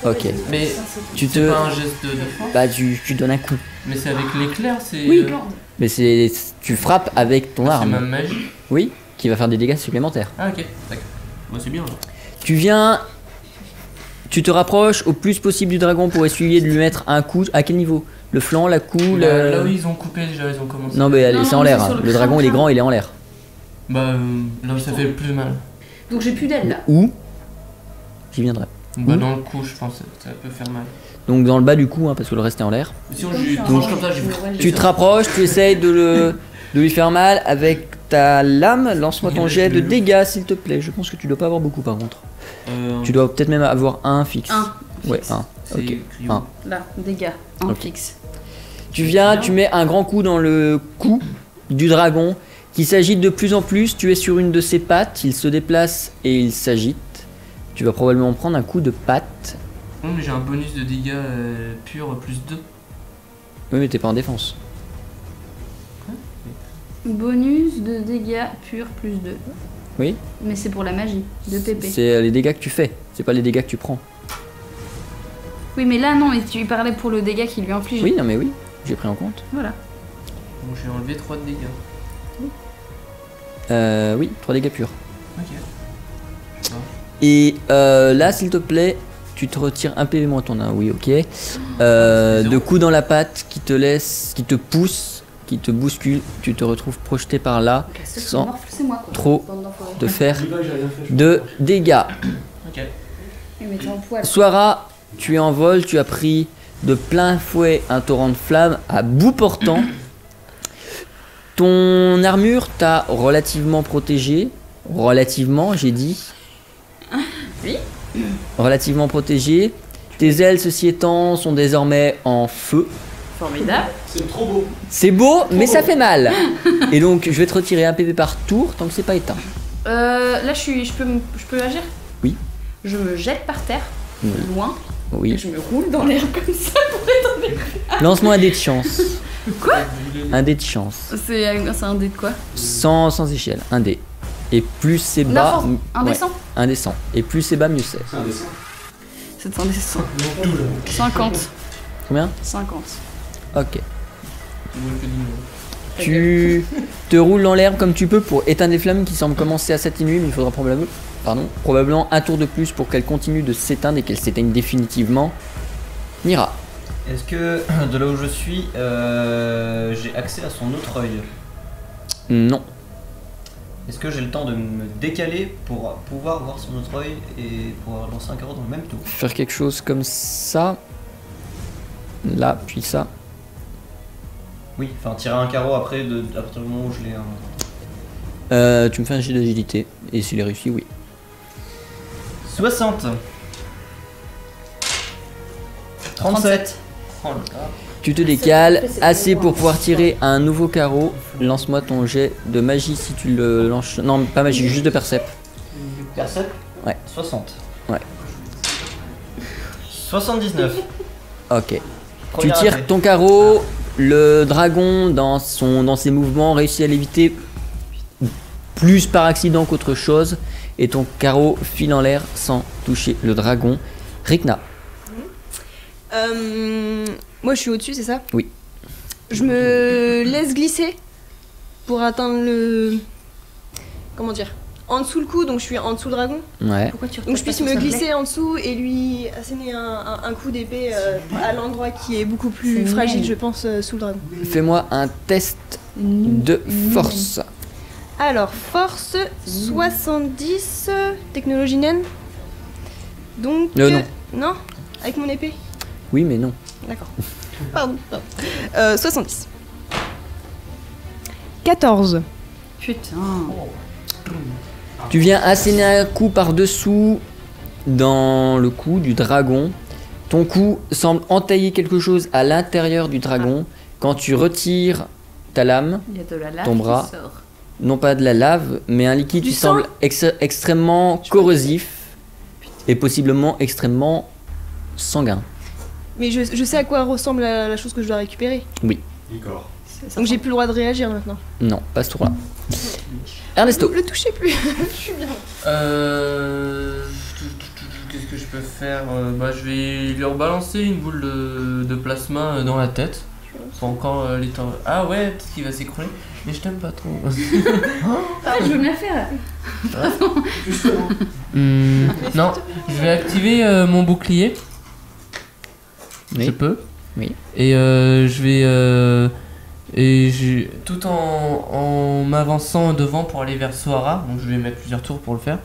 Ok. Mais Tu c'est te. pas un geste de force. Bah tu donnes un coup. Mais c'est avec l'éclair, c'est. Oui. Mais tu frappes avec ton C'est arme. ma magie. Oui, qui va faire des dégâts supplémentaires. Ah ok, d'accord. Bah c'est bien. Alors. Tu te rapproches au plus possible du dragon pour essayer de lui mettre un coup. À quel niveau? Le flanc, la cou, Là où ils ont coupé déjà, ils ont commencé. Non mais Non, c'est en l'air. c'est sur Hein. le Le dragon il est crâne. grand, il est en l'air. Bah là où ça fait le plus mal. Donc j'ai plus d'ailes là. Où? J'y viendrai. Bah Où dans le cou, je pense que ça peut faire mal. Donc dans le bas du cou, hein, parce que le reste est en l'air. Si on lui tranche comme ça, j'ai. Tu te rapproches, tu essayes de lui faire mal avec ta lame. Lance-moi ton jet de dégâts s'il te plaît. Je pense que tu dois pas avoir beaucoup par contre. Tu dois peut-être même avoir un fixe. Ouais, un. C'est Ok. écrit où Un. Là, dégâts, en Ok. fixe. Tu viens, tu mets un grand coup dans le cou du dragon qui s'agite de plus en plus. Tu es sur une de ses pattes, il se déplace et il s'agite. Tu vas probablement prendre un coup de patte. Non mais j'ai un bonus de dégâts pur plus 2. Oui, mais t'es pas en défense. Bonus de dégâts pur plus 2. Oui. Mais c'est pour la magie, de PP. C'est les dégâts que tu fais, c'est pas les dégâts que tu prends. Oui, mais là non, mais tu parlais pour le dégât qu'il lui inflige. Oui, non, mais oui, j'ai pris en compte. Voilà. Bon j'ai enlevé 3 de dégâts. Oui, 3 dégâts purs. Ok. Et là, s'il te plaît, tu te retires un PV moins ton 1. Oui, ok. De coups dans la patte qui te laisse, qui te pousse, qui te bouscule. Tu te retrouves projeté par là La seule qui sans morfle, c'est moi, quoi. trop Bande d'enfoirés. te faire Dis pas que j'ai rien fait. de dégâts. Ok. Oui, mais t'es en poil. Sohara, tu es en vol, tu as pris de plein fouet un torrent de flammes à bout portant. Ton armure t'a relativement protégé. Relativement, j'ai dit. Oui. Relativement protégé. Tes ailes, ceci étant, sont désormais en feu. Formidable. C'est trop beau. C'est beau, mais ça fait mal. Et donc, je vais te retirer un PV par tour tant que c'est pas éteint. Là, je peux agir? Oui. Je me jette par terre, Oui. loin, et Oui. je me roule dans l'air comme ça pour être en équilibre. Lance-moi un dé de chance. Quoi? Un dé de chance. C'est un dé de quoi? Sans échelle. Un dé. Et plus c'est bas. N'importe. Indécent? Indécent. Et plus c'est bas, mieux c'est. C'est un dessin. C'est indécent. 50. Combien? 50. Ok. Tu te roules dans l'herbe comme tu peux pour éteindre les flammes qui semblent commencer à s'atténuer, mais il faudra probablement un tour de plus pour qu'elles continuent de s'éteindre et qu'elles s'éteignent définitivement. Nira. Est-ce que de là où je suis, j'ai accès à son autre œil? Non. Est-ce que j'ai le temps de me décaler pour pouvoir voir son autre œil et pouvoir lancer un carreau dans le même tour? Faire quelque chose comme ça. Là, puis ça. Oui, enfin tirer un carreau après, à partir du moment où je l'ai. Tu me fais un jet d'agilité. Et s'il est réussi, oui. 60. 37. Oh là là. Tu te décales assez pour pouvoir tirer un nouveau carreau. Lance-moi ton jet de magie si tu le lances. Non, pas magie, juste de percep. Percep? Ouais. 60. Ouais. 79. Ok. Tu Premier tires raté. ton carreau. Le dragon, dans ses mouvements, réussit à l'éviter plus par accident qu'autre chose. Et ton carreau file en l'air sans toucher le dragon. Rikna. Moi je suis au-dessus, c'est ça? Oui. Je me laisse glisser pour atteindre le... Comment dire? En dessous le cou, donc je suis en dessous le dragon. Ouais. Pourquoi tu Donc je puisse me glisser en dessous et lui asséner un coup d'épée à l'endroit qui est beaucoup plus C'est fragile, nul. je pense, sous le dragon. Fais-moi un test de force. Alors, force 70, technologie naine. Donc... Non. Non? Avec mon épée? Oui, mais non. D'accord. Pardon. 70. 14. Putain. Tu viens asséner un coup par-dessous dans le cou du dragon. Ton coup semble entailler quelque chose à l'intérieur du dragon. Quand tu retires ta lame, Il y a de la lave Ton bras. qui sort. non pas de la lave, mais un liquide Du qui sang semble extrêmement corrosif et possiblement extrêmement sanguin. Mais je sais à quoi ressemble la chose que je dois récupérer. D'accord. Donc j'ai plus le droit de réagir maintenant. Non, pas ce tour-là. Ernesto. Le touchez plus. Je suis bien. Qu'est-ce que je peux faire? Je vais lui rebalancer une boule de plasma dans la tête. Faut encore les temps. Ah ouais, peut-être qu'il va s'écrouler. Mais je t'aime pas trop. Ah, je veux bien faire. Justement. Non, je vais activer mon bouclier. Oui. Je peux. Oui. Et je vais. Tout en m'avançant devant pour aller vers Sohara, donc je vais mettre plusieurs tours pour le faire.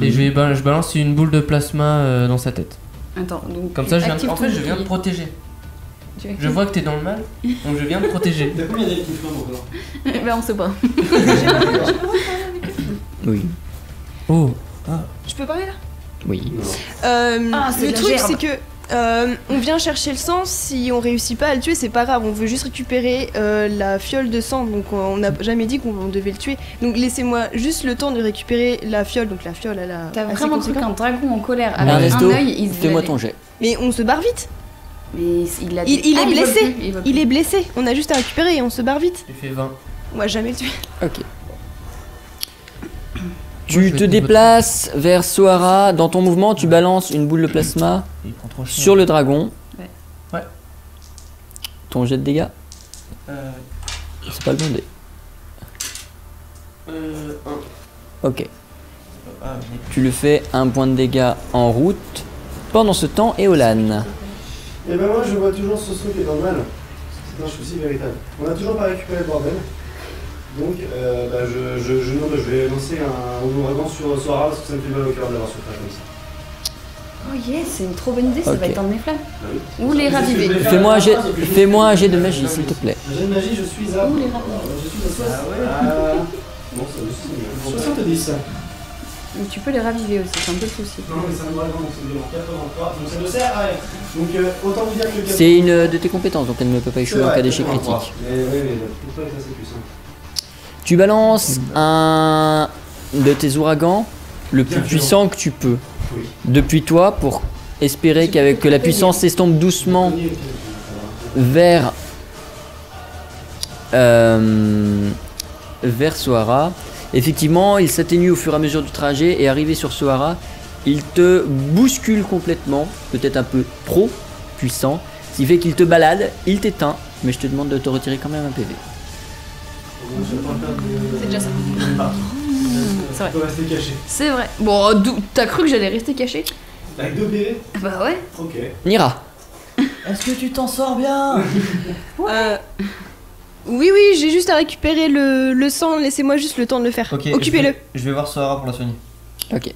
Et je balance une boule de plasma dans sa tête. Attends, donc. Comme ça, active en ton fait, je viens de bouclier. protéger. Tu actives- Je vois que t'es dans le mal, donc je viens de protéger. T'as combien d'élèves qui font encore? Ben, on sait pas. Oui. Oh. Je peux parler là? Oui. Ah, c'est le de la truc gerbe. c'est que on vient chercher le sang, si on réussit pas à le tuer c'est pas grave, on veut juste récupérer la fiole de sang, donc on n'a jamais dit qu'on devait le tuer. Donc laissez-moi juste le temps de récupérer la fiole, donc la fiole elle a... T'as assez vraiment cru conséquent. qu'un dragon en colère avec Ernesto, un œil, il se fais-moi allait- ton jet. Mais on se barre vite, Mais il a Il dit- est Ah, vole blessé. plus, il vole il plus. est blessé, on a juste à récupérer et on se barre vite. J'ai fait 20. On va jamais le tuer. Ok. Moi, je Tu vais te te déplaces vers Sohara. Dans ton mouvement, tu balances une boule de plasma Il prend trop cher. sur le dragon. Ouais. Ouais. Ton jet de dégâts, Euh, c'est pas le bon dé. Ok. Ah, Tu le fais un point de dégâts en route. Pendant ce temps, Eolan. Et ben moi je vois toujours ce truc qui est dans le mal. C'est un souci véritable. On a toujours pas récupéré le bordel. Donc je vais lancer un ouragan sur Sohara parce que ça me fait mal au cœur d'avoir souffert comme ça. Oh yes, c'est une trop bonne idée, ça Ok. va éteindre mes flammes. Ah oui. Ou les raviver. Fais-moi un jet de magie, s'il te plaît. J'ai de magie, je suis à. Ou les raviver. Je suis à bon, ça aussi. 70. Ou tu peux les raviver aussi, c'est un peu le souci. Non, mais ça me doit vraiment, c'est en 83. Donc ça ne sert à rien. Donc autant vous dire que le C'est une de tes compétences, donc elle ne peut pas échouer en cas d'échec critique. Mais oui, mais pourquoi ça c'est plus simple. Tu balances un de tes ouragans le plus puissant que tu peux Oui. depuis toi pour espérer qu'avec que la puissance s'estompe doucement vers vers Sohara. Effectivement, il s'atténue au fur et à mesure du trajet et arrivé sur Sohara, il te bouscule complètement, peut-être un peu trop puissant, ce qui fait qu'il te balade, il t'éteint, mais je te demande de te retirer quand même un PV. C'est déjà ça. C'est vrai. On peut rester caché. C'est vrai. Bon, t'as cru que j'allais rester caché? Avec 2 PV. Bah ouais. Ok. Nira, Est-ce que tu t'en sors bien? Oui, j'ai juste à récupérer le sang, laissez-moi juste le temps de le faire. Ok, Occupez-le. Je vais voir Sohara pour la soigner. ok.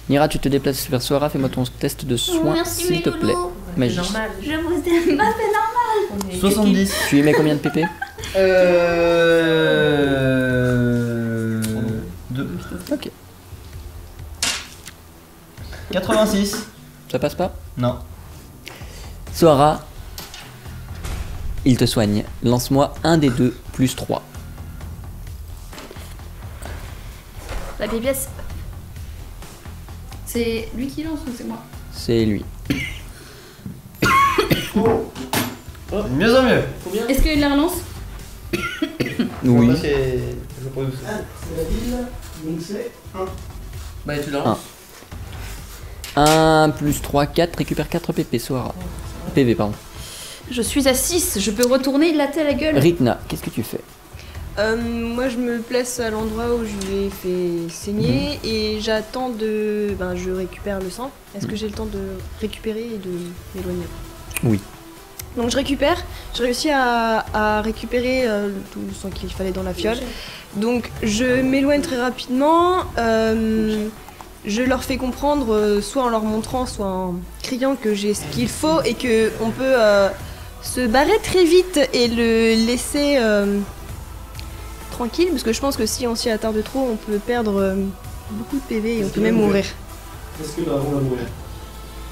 Nira, tu te déplaces vers Sohara, fais-moi ton test de soin, s'il te plaît. Magie. Normal. Je vous aime pas, c'est normal. 70. Tu y mets combien de PP? 2. Ok. 86. Ça passe pas? Non. Sohara, il te soigne. Lance-moi un des deux plus 3. La pièce. C'est lui qui lance ou c'est moi? C'est lui. De mieux en mieux. Est-ce qu'il la relance? Oui. Je peux C'est la ville, donc c'est 1. Bah, tu l'as. 1 plus 3, 4, récupère 4 PP, Sohara. PV, pardon. Je suis à 6, je peux retourner la tête à la gueule. Rikna, qu'est-ce que tu fais? Moi je me place à l'endroit où je l'ai fait saigner et j'attends de... Ben je récupère le sang. Est-ce que j'ai le temps de récupérer et de m'éloigner? Oui. Donc je récupère, j'ai réussi à récupérer tout le sang qu'il fallait dans la fiole. Donc je m'éloigne très rapidement, je leur fais comprendre, soit en leur montrant, soit en criant que j'ai ce qu'il faut et qu'on peut se barrer très vite et le laisser tranquille, parce que je pense que si on s'y attarde trop, on peut perdre beaucoup de PV et on peut même mourir. Est-ce que le dragon va mourir?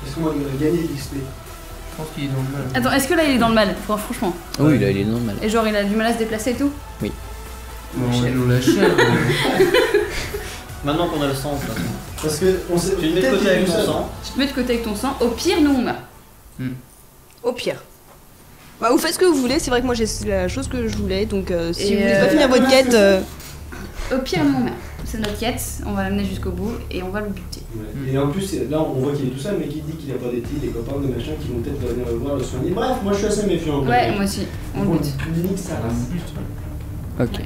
Est-ce qu'on va gagner de l'XP? Je pense qu'il est dans le mal. Attends, est-ce que là il est dans le mal? Franchement. Oui, là, il est normal. Et genre il a du mal à se déplacer et tout? On l'a chèvre. Maintenant qu'on a le sang, de toute façon. Parce que on sait. Tu le mets de côté avec ton sang. Tu te mets de côté avec ton sang, au pire nous on meurt. Au pire. Bah, vous faites ce que vous voulez, c'est vrai que moi j'ai la chose que je voulais, donc si Et vous voulez pas finir votre quête... Au pire nous on meurt. C'est notre quête, on va l'amener jusqu'au bout et on va le buter. Ouais. Et en plus, là on voit qu'il est tout seul, mais qui dit qu'il a pas des petits, des copains, des machins qui vont peut-être venir le voir, le soigner. Bref, moi je suis assez méfiant. Ouais, moi aussi, on le bute. Nique sa race. Ok.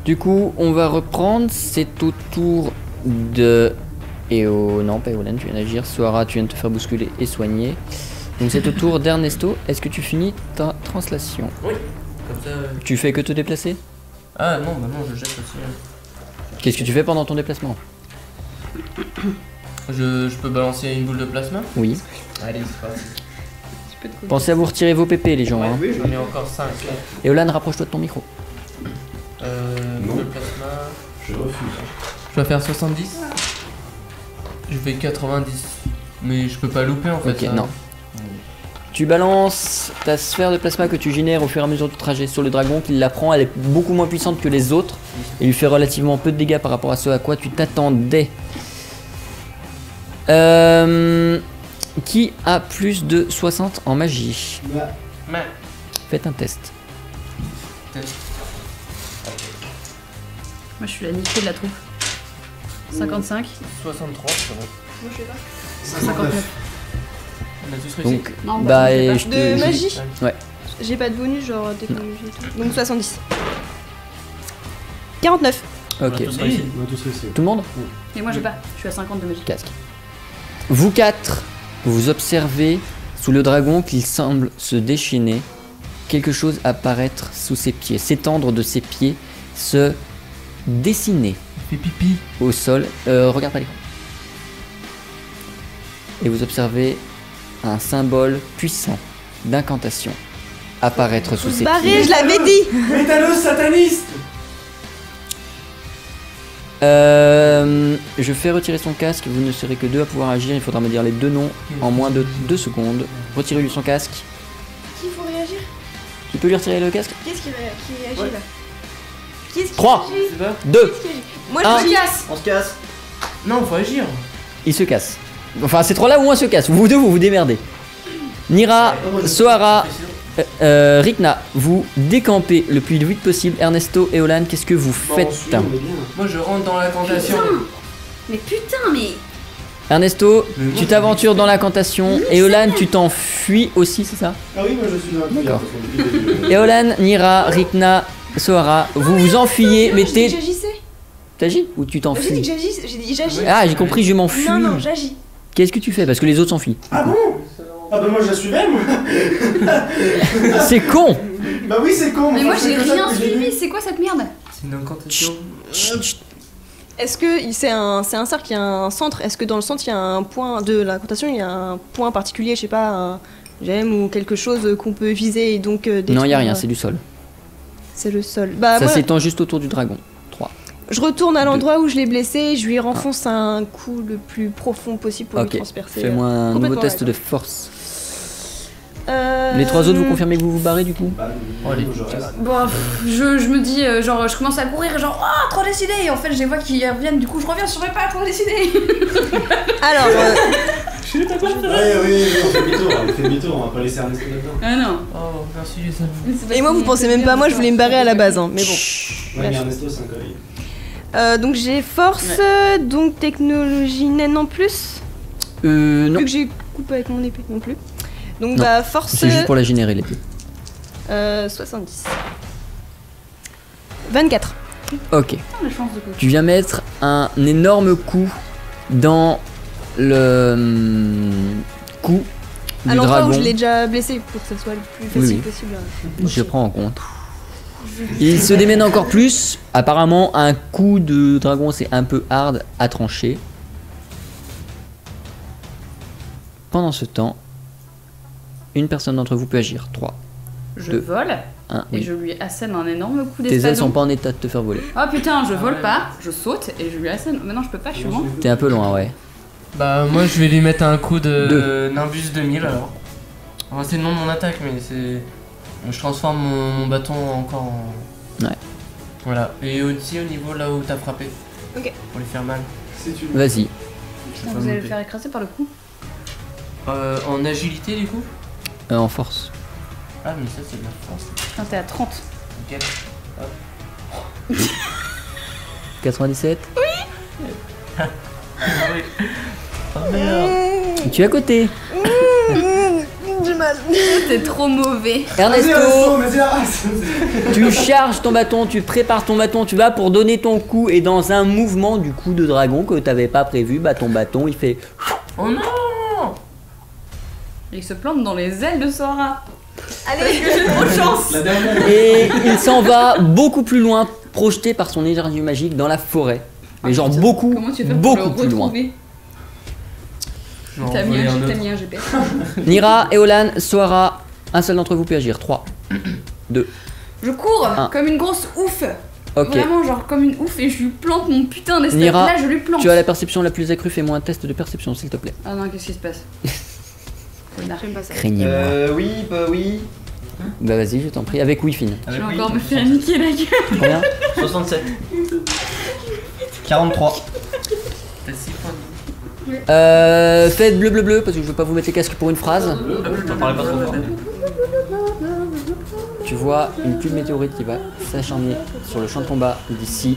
Du coup, on va reprendre. C'est au tour de... Non, pas Eolan, tu viens d'agir. Sohara, tu viens de te faire bousculer et soigner. Donc c'est au tour d'Ernesto. Est-ce que tu finis ta translation? Oui. Comme ça. Tu fais que te déplacer? Ah non, bah non, je jette aussi. Qu'est-ce que tu fais pendant ton déplacement? Je peux balancer une boule de plasma? Oui. Allez, c'est parti. Pensez à vous retirer vos PP, les gens. Hein. Oui, J'en ai encore 5. Eolan, rapproche-toi de ton micro. Boule de plasma. je refuse. Je vais faire 70. Je fais 90. Mais je peux pas louper en fait. Ok, ça. non. Tu balances ta sphère de plasma que tu génères au fur et à mesure du trajet sur le dragon, qu'il la prend, elle est beaucoup moins puissante que les autres et lui fait relativement peu de dégâts par rapport à ce à quoi tu t'attendais. Qui a plus de 60 en magie? Bah, Mais. Faites un test. Moi je suis la niquée de la troupe. 55. 63, ça va. Moi je sais pas. 59. On a tous réussi. Donc, Non, bah, bah, je sais et pas. je te- De je- magie? Ouais. J'ai pas de bonus, genre technologie et tout. Donc 70. 49. Ok. On a tous réussi. on a tous réussi. Tout le monde? Et moi j'ai pas. Je suis à 50 de magie. Casque. Vous quatre, vous observez sous le dragon qu'il semble se déchaîner, quelque chose apparaître sous ses pieds, s'étendre de ses pieds, se dessiner Fais pipi. au sol. Regarde pas l'écran. et vous observez un symbole puissant d'incantation apparaître sous ses pieds. Barré, je l'avais dit. Métallos sataniste. Je fais retirer son casque, vous ne serez que 2 à pouvoir agir, il faudra me dire les 2 noms en moins de 2 secondes. Retirez-lui son casque. Qui faut réagir? Tu peux lui retirer le casque? Qui est-ce qui réagit Ouais. là? Qui est-ce qui 3, réagit? C'est pas 2, Qui réagit? Moi Un. je casse. On se casse. Non, faut agir. il se casse. Enfin, ces 3 là au moins se cassent, vous deux vous vous démerdez. Nira, Sohara, Rikna, vous décampez le plus vite possible. Ernesto et Olan, qu'est-ce que vous faites? Moi, je rentre dans la tentation. Mais putain, mais. Ernesto, Mais moi, tu t'aventures dans l'incantation et Olan, tu t'enfuis aussi, c'est ça? Ah oui, moi je suis dans la D'accord. Et Olan, Nira, Rikna, Sohara, vous vous enfuyez, mais t'es. J'agissais. T'agis ou tu J'ai dit t'enfuis? que j'agisse. J'ai dit j'agis. Ah, j'ai compris, je m'enfuis. Non, non, j'agis. Qu'est-ce que tu fais? Parce que les autres s'enfuient. Ah bon? Ah bah moi je la suivais moi. C'est con! Bah oui c'est con. Mais moi, enfin, j'ai c'est comme ça rien que j'ai suivi. vu. C'est quoi cette merde? C'est une incantation. Est-ce que c'est un cercle, il y a un centre? Est-ce que dans le centre il y a un point de l'incantation, il y a un point particulier, je sais pas, un gemme ou quelque chose qu'on peut viser et donc détruire? Non, y a rien, c'est du sol. C'est le sol. Bah Ça moi, s'étend juste autour du dragon. 3. je retourne à l'endroit où je l'ai blessé, je lui renfonce un coup le plus profond possible pour Ok. lui transpercer. Fais-moi un nouveau complètement test la de force. gorge. Les 3 autres, vous confirmez que vous vous barrez du coup? Bah, Oh, allez, je reste. Bon, je me dis, genre, je commence à courir, genre, oh, trop décidé. Et en fait, je les vois qui reviennent, du coup, je reviens sur mes pas, trop décidé. Alors, Oui, on fait demi-tour, on fait demi-tour, on va pas laisser Ernesto là-dedans. Ah non. Oh, merci les amis. et moi vous pensez même pas, moi je voulais me barrer à la base, hein, mais bon. Ouais, mais Ernesto c'est un collègue. Donc j'ai force, donc technologie naine en plus, Non. vu que j'ai coupé avec mon épée non plus. Donc Non, bah force C'est juste pour la générer l'épée. 70. 24. Ok. Putain, la chance de côté. Tu viens mettre un énorme coup dans le cou À du l'endroit dragon. où je l'ai déjà blessé pour que ça soit le plus facile oui. possible. Je prends en compte. Il se démène encore plus. Apparemment, un coup de dragon, c'est un peu hard à trancher. Pendant ce temps, une personne d'entre vous peut agir. 3, Je Deux. vole 1, et oui. je lui assène un énorme coup Tes ailes sont d'espadon. pas en état de te faire voler. Oh putain, je vole pas, je saute et je lui assène. Maintenant, je peux pas, je suis loin. T'es un peu loin, ouais. Bah, moi, je vais lui mettre un coup de Deux. Nimbus 2000 alors. Enfin, c'est le nom de mon attaque, mais c'est. Je transforme mon bâton encore en. Ouais. Voilà. Et aussi au niveau là où t'as frappé. Ok. Pour lui faire mal. Si tu veux. Vas-y. Putain, vous allez le faire écraser par le coup. En agilité du coup. En force. Ah, mais ça, c'est de la force. Putain, t'es à 30. Ok. 97. Ah oui. Oh merde. Tu es à côté. J'ai mal. T'es trop mauvais. Ernesto, Vas-y, la race. tu charges ton bâton, tu prépares ton bâton, tu vas pour donner ton coup et dans un mouvement du coup de dragon que t'avais pas prévu, bah ton bâton il fait. Oh non. Il se plante dans les ailes de Sora. Allez, J'ai trop de chance. La dernière. Et il s'en va beaucoup plus loin, projeté par son énergie magique dans la forêt. Mais genre beaucoup, Comment tu fais pour beaucoup le plus loin. retrouver? Je vais en T'as mis, envoyer un t'as autre. mis un GPS. Nira, Eolan, Sohara, un seul d'entre vous peut agir. 3, 2, Je cours Un. comme une grosse ouf. ok. Vraiment, genre comme une ouf et je lui plante mon putain d'espace. Nira, Là, je lui plante. Tu as la perception la plus accrue, fais-moi un test de perception s'il te plaît. Ah non, qu'est-ce qui se passe? Connard. j'aime pas ça. Craignez-moi. Oui, bah oui. Bah vas-y, je t'en prie, avec Wi-Fi. Je Avec vais oui. encore me faire niquer la gueule. Combien 67. 43. T'as 6 points de Faites bleu bleu bleu parce que je veux pas vous mettre les casques pour une phrase. T'en parlais pas trop fort. Tu vois une pluie de météorites qui va s'acharner sur le champ de combat d'ici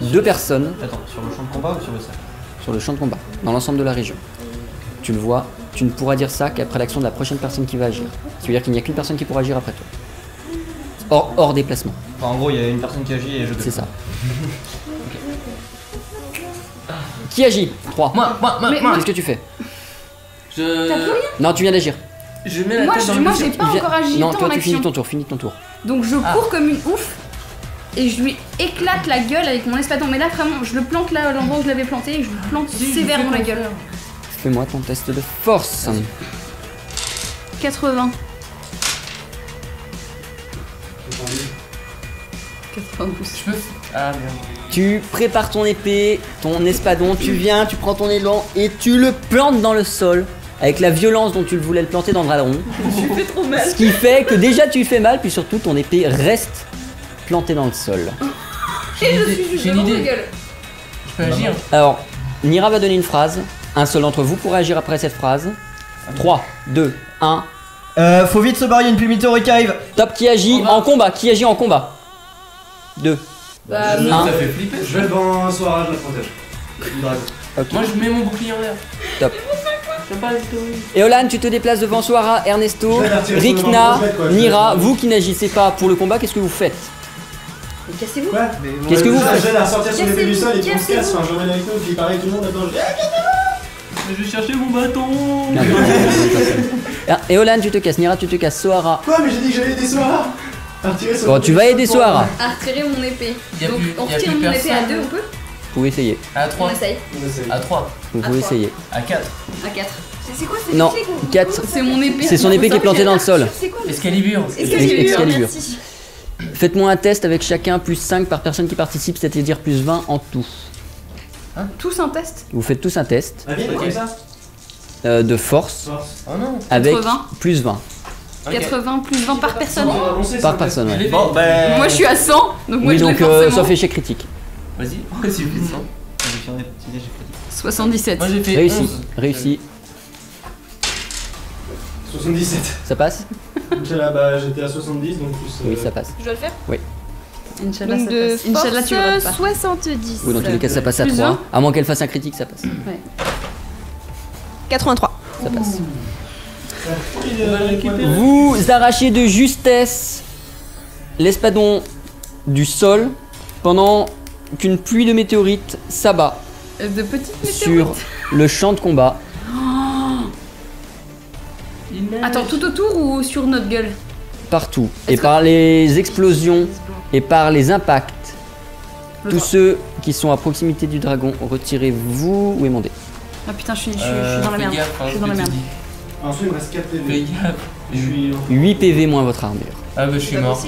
2 personnes Attends, sur le champ de combat ou sur le sac? sur le champ de combat, dans l'ensemble de la région. Tu le vois, tu ne pourras dire ça qu'après l'action de la prochaine personne qui va agir. Ce qui veut dire qu'il n'y a qu'une personne qui pourra agir après toi. Hors déplacement, Enfin, en gros, il y a une personne qui agit et je c'est ça. Qui agit 3. Moi. Qu'est-ce que tu fais Je. T'as plus rien? Non, tu viens d'agir. Je mets la Moi, tête dans je- le moi, bûcher. j'ai pas Il vient- encore agi. Non, Tant toi en tu finis action. ton tour. Donc je cours comme une ouf et je lui éclate la gueule avec mon espadon. Mais là, vraiment, je le plante là à l'endroit où je l'avais planté et je lui plante Si, je sévèrement sais la quoi gueule. faire. Fais-moi ton test de force. 80. 92. Je peux. Ah merde. Tu prépares ton épée, ton espadon, tu viens, tu prends ton élan et tu le plantes dans le sol avec la violence dont tu le voulais le planter dans le dragon. Je fais trop mal. Ce qui fait que déjà tu fais mal, puis surtout ton épée reste plantée dans le sol. Et je suis juste J'ai une devant idée. ma gueule. Je peux agir. Alors, Nira va donner une phrase. Un seul d'entre vous pourra agir après cette phrase. 3, 2, 1. Faut vite se barrer, une pluie météorique arrive. Top, qui agit en combat? Qui agit en combat? 2. Bah, je, un. Ça fait flipper. je vais devant Soara, je la protège. Du dragon. Ok. Moi je mets mon bouclier en l'air. Top. Je sais pas le théorie. Eolan, tu te déplaces devant Soara, Ernesto, Je vais la tirer sur le Rikna, bras, quoi. Nira. Vous qui n'agissez pas pour le combat, qu'est-ce que vous faites? Mais cassez-vous. Ouais. Qu'est-ce que vous Je faites? vais la sortir sur l'épée du sol et puis on se Cassez-vous. casse. Enfin, j'emmène avec nous, puis pareil, tout le monde attend. Je vais chercher mon bâton. Eolan, tu te casses. Nira, tu te casses. Soara. Quoi? Mais j'ai dit que j'allais aider Soara. Bon, tu vas aider Soara. À retirer mon épée. Y a Donc plus- on y a retire plus mon épée à personne. 2, on peut? Vous pouvez essayer. À On 3. essaye. À 3. Vous pouvez trois. essayer. À 4. À 4. C'est quoi Non, 4. C'est mon épée. C'est son épée qui est plantée dans le sol. C'est quoi Excalibur. Excalibur. Merci. Faites-moi un test avec chacun plus 5 par personne qui participe, c'est-à-dire plus 20 en tout. Tous un test. Vous faites tous un test Ah, viens, comme ça. de force Force. Oh non. avec 80. plus 20 Ok. 80 plus 20 par personne. On va avancer, par ça, personne. Je Ouais. l'ai fait. Bon, ben. Moi je suis à 100, donc moi Oui, je l'ai donc forcément. sauf échec critique. Vas-y. Ouais, suffisant. J'ai fait un petit léger critique. 77. Moi j'ai fait Réussi, 11. réussi. 77. Ça passe? Inch'Allah, bah j'étais à 70 donc plus. Oui, ça passe. Je dois le faire. Inch'Allah, Donc ça de passe. Inch'Allah, tu le rates pas. force 70. Oui, dans tous les cas, ça passe à Plus 3. un. À moins qu'elle fasse un critique, ça passe. 83. Ça passe. On va le récupérer. Vous arrachez de justesse l'espadon du sol pendant qu'une pluie de météorites s'abat De petites sur météorites. le champ de combat. Attends, tout autour ou sur notre gueule? Partout. Et Est-ce par les explosions et par les impacts, Le tous droit. ceux qui sont à proximité du dragon, retirez-vous ou émondez. Ah putain, je suis dans la merde. Je suis dans la merde. Ensuite, il me reste 4 Fais PV. gaffe. Je suis. 8 PV moins votre armure. Ah bah je suis mort.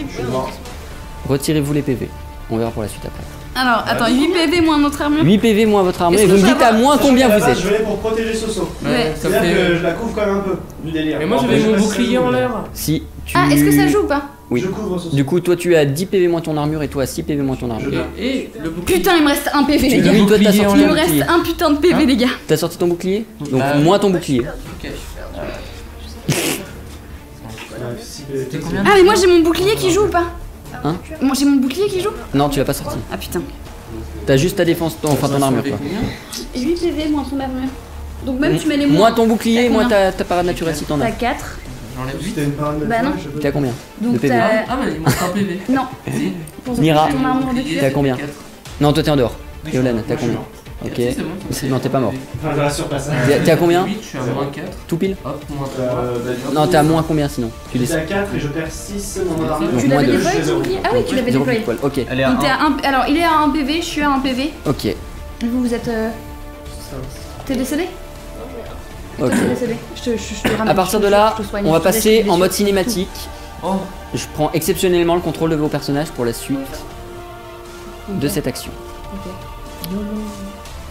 Retirez-vous les PV. On verra pour la suite après. Alors, attends, 8 PV moins notre armure. 8 PV moins votre armure Est-ce et que vous me ça dites à va moins combien vous êtes. Je vais pour protéger Soso. Ouais. Ça C'est-à-dire que fait. je la couvre quand même un peu du délire. Mais moi Bon, j'avais je mon sais pas si bouclier ça en joue. l'air. Si tu... Ah, est-ce que ça joue ou pas? Oui. Je couvre Soso. Du coup, toi tu as 10 PV moins ton armure et toi 6 PV moins ton armure. Et le bouclier. Putain, il me reste un PV, les Tu gars. lui, toi t'as bouclier en sorti Il ton me bouclier. reste un putain de PV, Hein les gars. T'as sorti ton bouclier? Donc Bah, moins ton bouclier. Ok. Ouais, 6 PV. C'était combien? Ah, mais moi j'ai mon bouclier qui joue ou pas? Hein? Moi j'ai mon bouclier qui joue? Non, tu l'as pas sorti. Ah putain. T'as juste ta défense, enfin ton armure quoi. 8 PV moins ton armure. Donc même tu mets les Moins ton bouclier, T'as moins combien ta parade naturelle si t'en T'as as. 4. J'enlève 8. C'était une parade Bah naturelle, non. je peux- T'es à combien? Donc De PV. t'as. Ah mais il manque un PV. Non. Si. Pour Mira. ton armure de Bouclier, T'as cuir. combien? 4. Non, toi t'es en dehors. Oui, Yolan, Moi, t'as je suis combien? mort. Ok. Si, c'est bon. Non, t'es pas mort. Enfin, je reste sur place. T'es à combien? 8, je suis à moins 4. Tout pile? Hop, moins 3. Non, t'es à moins combien sinon? Tu J'étais à descends. 4 et je perds 6 dans mon armure. Donc Tu moins l'avais deux. déployé Zéro. ton bouclier? Ah oui, tu l'avais Zéro déployé. pile poil. Ok. Elle est à Donc t'es 1. à 1. Alors il est à 1 PV, je suis à 1 PV. Ok. Vous êtes. T'es décédé? Ok. T'es décédé. Je te ramène. À partir Je de te- là, je te soigne. on va Je te laisse passer les en mode blessures. cinématique. Oh, Je prends exceptionnellement le contrôle de vos personnages pour la suite de cette action.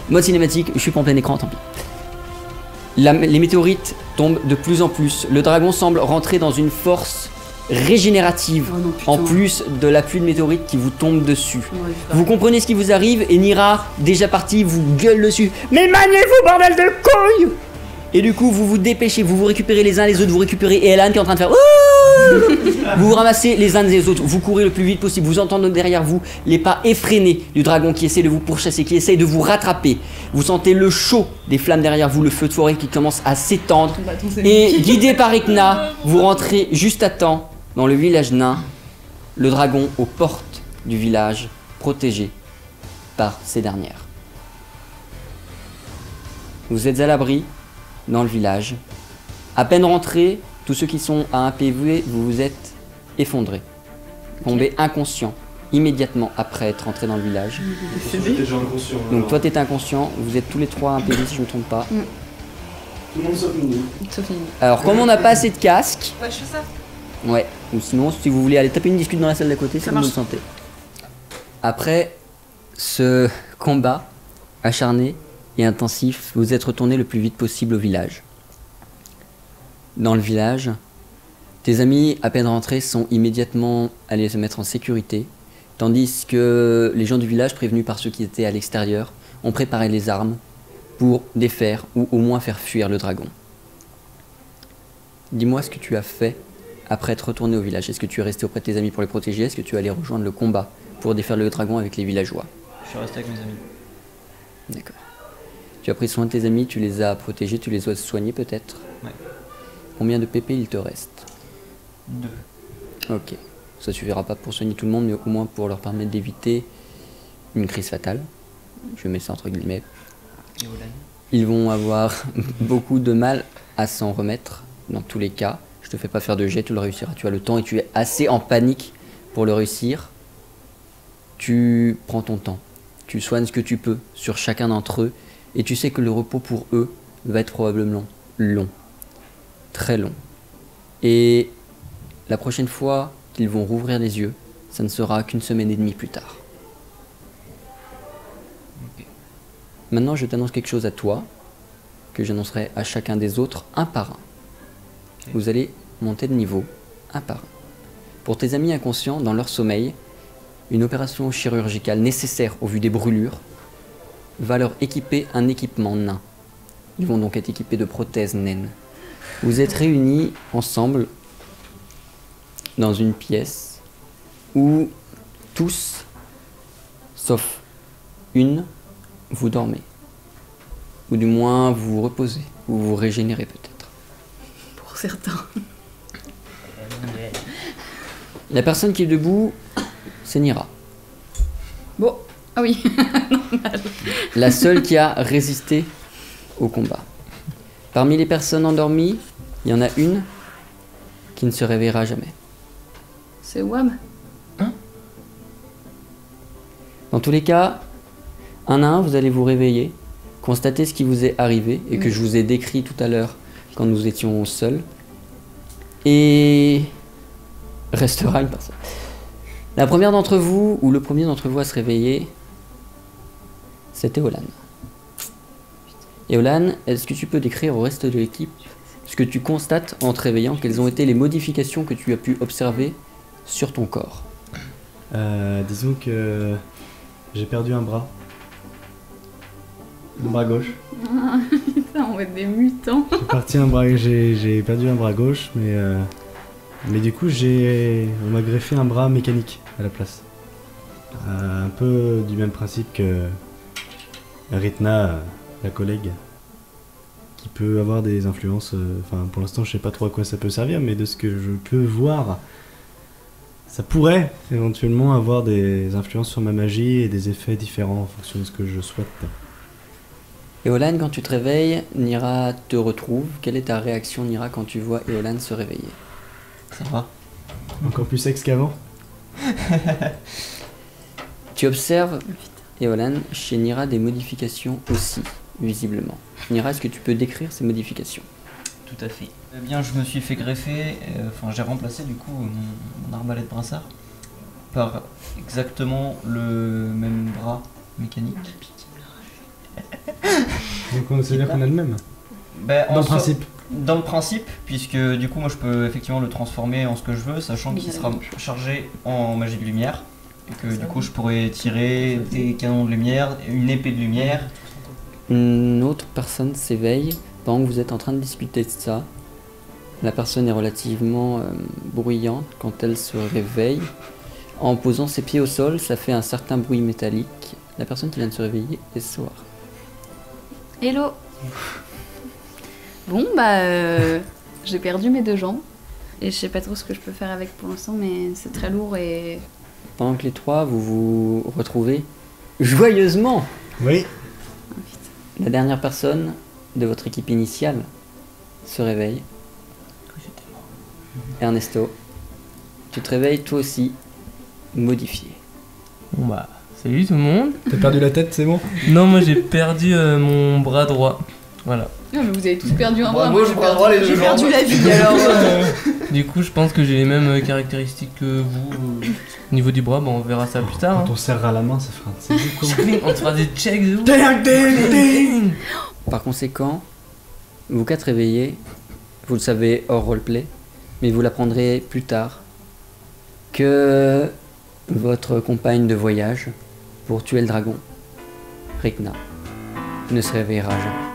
Mode cinématique, je suis pas en plein écran, tant pis. Les météorites tombent de plus en plus. Le dragon semble rentrer dans une force régénérative Oh non, putain. en plus de la pluie de météorites qui vous tombe dessus. Ouais, Vous comprenez ce qui vous arrive et Nira, déjà parti, vous gueule dessus. Mais maniez-vous, bordel de couilles! Et du coup, vous vous dépêchez, vous vous récupérez les uns les autres, vous récupérez Elan qui est en train de faire. Ouh vous vous ramassez les uns des autres, vous courez le plus vite possible, vous entendez derrière vous les pas effrénés du dragon qui essaie de vous pourchasser, qui essaie de vous rattraper. Vous sentez le chaud des flammes derrière vous, le feu de forêt qui commence à s'étendre. Et guidé par Ekna, vous rentrez juste à temps dans le village nain, le dragon aux portes du village, protégé par ces dernières. Vous êtes à l'abri dans le village. À peine rentrés, tous ceux qui sont à un PV, vous vous êtes effondrés. Tombés inconscients immédiatement après être rentrés dans le village. J'étais déjà inconscient. Donc toi t'es inconscient, vous êtes tous les trois à un PV si je ne me trompe pas. Tout le monde sauf nous. Sauf Lily. Alors, comme on n'a pas assez de casques, Ouais, je fais ça. ouais, ou sinon, si vous voulez aller taper une discute dans la salle d'à côté, Ça c'est comme vous le marche. sentez. Après ce combat acharné et intensif, vous êtes retourné le plus vite possible au village. Dans le village, tes amis, à peine rentrés, sont immédiatement allés se mettre en sécurité, tandis que les gens du village, prévenus par ceux qui étaient à l'extérieur, ont préparé les armes pour défaire ou au moins faire fuir le dragon. Dis-moi ce que tu as fait après être retourné au village. Est-ce que tu es resté auprès de tes amis pour les protéger? Est-ce que tu es allé rejoindre le combat pour défaire le dragon avec les villageois? Je suis resté avec mes amis. D'accord. Tu as pris soin de tes amis, tu les as protégés, tu les as soignés peut-être? Ouais. Combien de PP il te reste? 2. Ok. Ça suffira pas pour soigner tout le monde, mais au moins pour leur permettre d'éviter une crise fatale. Je mets ça entre guillemets. Et Olan. Ils vont avoir beaucoup de mal à s'en remettre, dans tous les cas. Je te fais pas faire de jet, tu le réussiras. Tu as le temps et tu es assez en panique pour le réussir. Tu prends ton temps. Tu soignes ce que tu peux sur chacun d'entre eux. Et tu sais que le repos pour eux va être probablement long. Très long. Et la prochaine fois qu'ils vont rouvrir les yeux, ça ne sera qu'une semaine et demie plus tard. Ok. Maintenant, je t'annonce quelque chose à toi, que j'annoncerai à chacun des autres, un par un. Ok. Vous allez monter de niveau, un par un. Pour tes amis inconscients, dans leur sommeil, une opération chirurgicale nécessaire au vu des brûlures va leur équiper un équipement nain. Ils vont donc être équipés de prothèses naines. Vous êtes réunis ensemble dans une pièce où tous, sauf une, vous dormez. Ou du moins vous vous reposez, ou vous régénérez peut-être. Pour certains. La personne qui est debout, c'est Nira. Bon. Ah oui. La seule qui a résisté au combat. Parmi les personnes endormies, il y en a une qui ne se réveillera jamais. C'est Wam. Dans tous les cas, un à un, vous allez vous réveiller, constater ce qui vous est arrivé et que je vous ai décrit tout à l'heure quand nous étions seuls. Et restera une personne. La première d'entre vous, ou le premier d'entre vous à se réveiller, c'était Olan. Et Olan, est-ce que tu peux décrire au reste de l'équipe ce que tu constates en te réveillant? Quelles ont été les modifications que tu as pu observer sur ton corps? Disons que j'ai perdu un bras. Le bras gauche. Putain, on va être des mutants. J'ai perdu un bras gauche, mais du coup on m'a greffé un bras mécanique à la place. Un peu du même principe que Ritna, la collègue, qui peut avoir des influences. Enfin, pour l'instant, je sais pas trop à quoi ça peut servir, mais de ce que je peux voir, ça pourrait éventuellement avoir des influences sur ma magie et des effets différents en fonction de ce que je souhaite. Et Olan, quand tu te réveilles, Nira te retrouve. Quelle est ta réaction, Nira, quand tu vois Eolan se réveiller? Ça va. Encore plus sexe qu'avant. Tu observes, Eolan, chez Nira des modifications aussi, visiblement. Nira, est-ce que tu peux décrire ces modifications? Tout à fait. Eh bien, je me suis fait greffer, j'ai remplacé du coup mon arbalète brassard par exactement le même bras mécanique. Donc c'est-à-dire qu'on a le même. Ben, Dans le principe. Dans le principe, puisque du coup moi je peux effectivement le transformer en ce que je veux, sachant qu'il sera chargé en magie de lumière, et que du coup je pourrais tirer des canons de lumière, une épée de lumière. Une autre personne s'éveille pendant que vous êtes en train de discuter de ça. La personne est relativement bruyante quand elle se réveille. En posant ses pieds au sol, ça fait un certain bruit métallique. La personne qui vient de se réveiller est Soar. Hello. Bon, bah, j'ai perdu mes 2 jambes. Et je sais pas trop ce que je peux faire avec pour l'instant, mais c'est très lourd et... Pendant que les trois, vous vous retrouvez joyeusement. Oui. La dernière personne de votre équipe initiale se réveille. Ernesto, tu te réveilles toi aussi, modifié. Bon bah, salut tout le monde. T'as perdu la tête, c'est bon? Non, moi j'ai perdu mon bras droit. Voilà. Non, mais vous avez tous perdu un bras. Moi, je prends les deux J'ai jambes. perdu la vie alors. Du coup, je pense que j'ai les mêmes caractéristiques que vous. Au niveau du bras, bon, on verra ça plus tard. Quand on serrera la main, ça fera un petit On te fera des checks de ouf. Par conséquent, vous 4 réveillés, vous le savez hors roleplay, mais vous l'apprendrez plus tard que votre compagne de voyage pour tuer le dragon, Rikna, ne se réveillera jamais.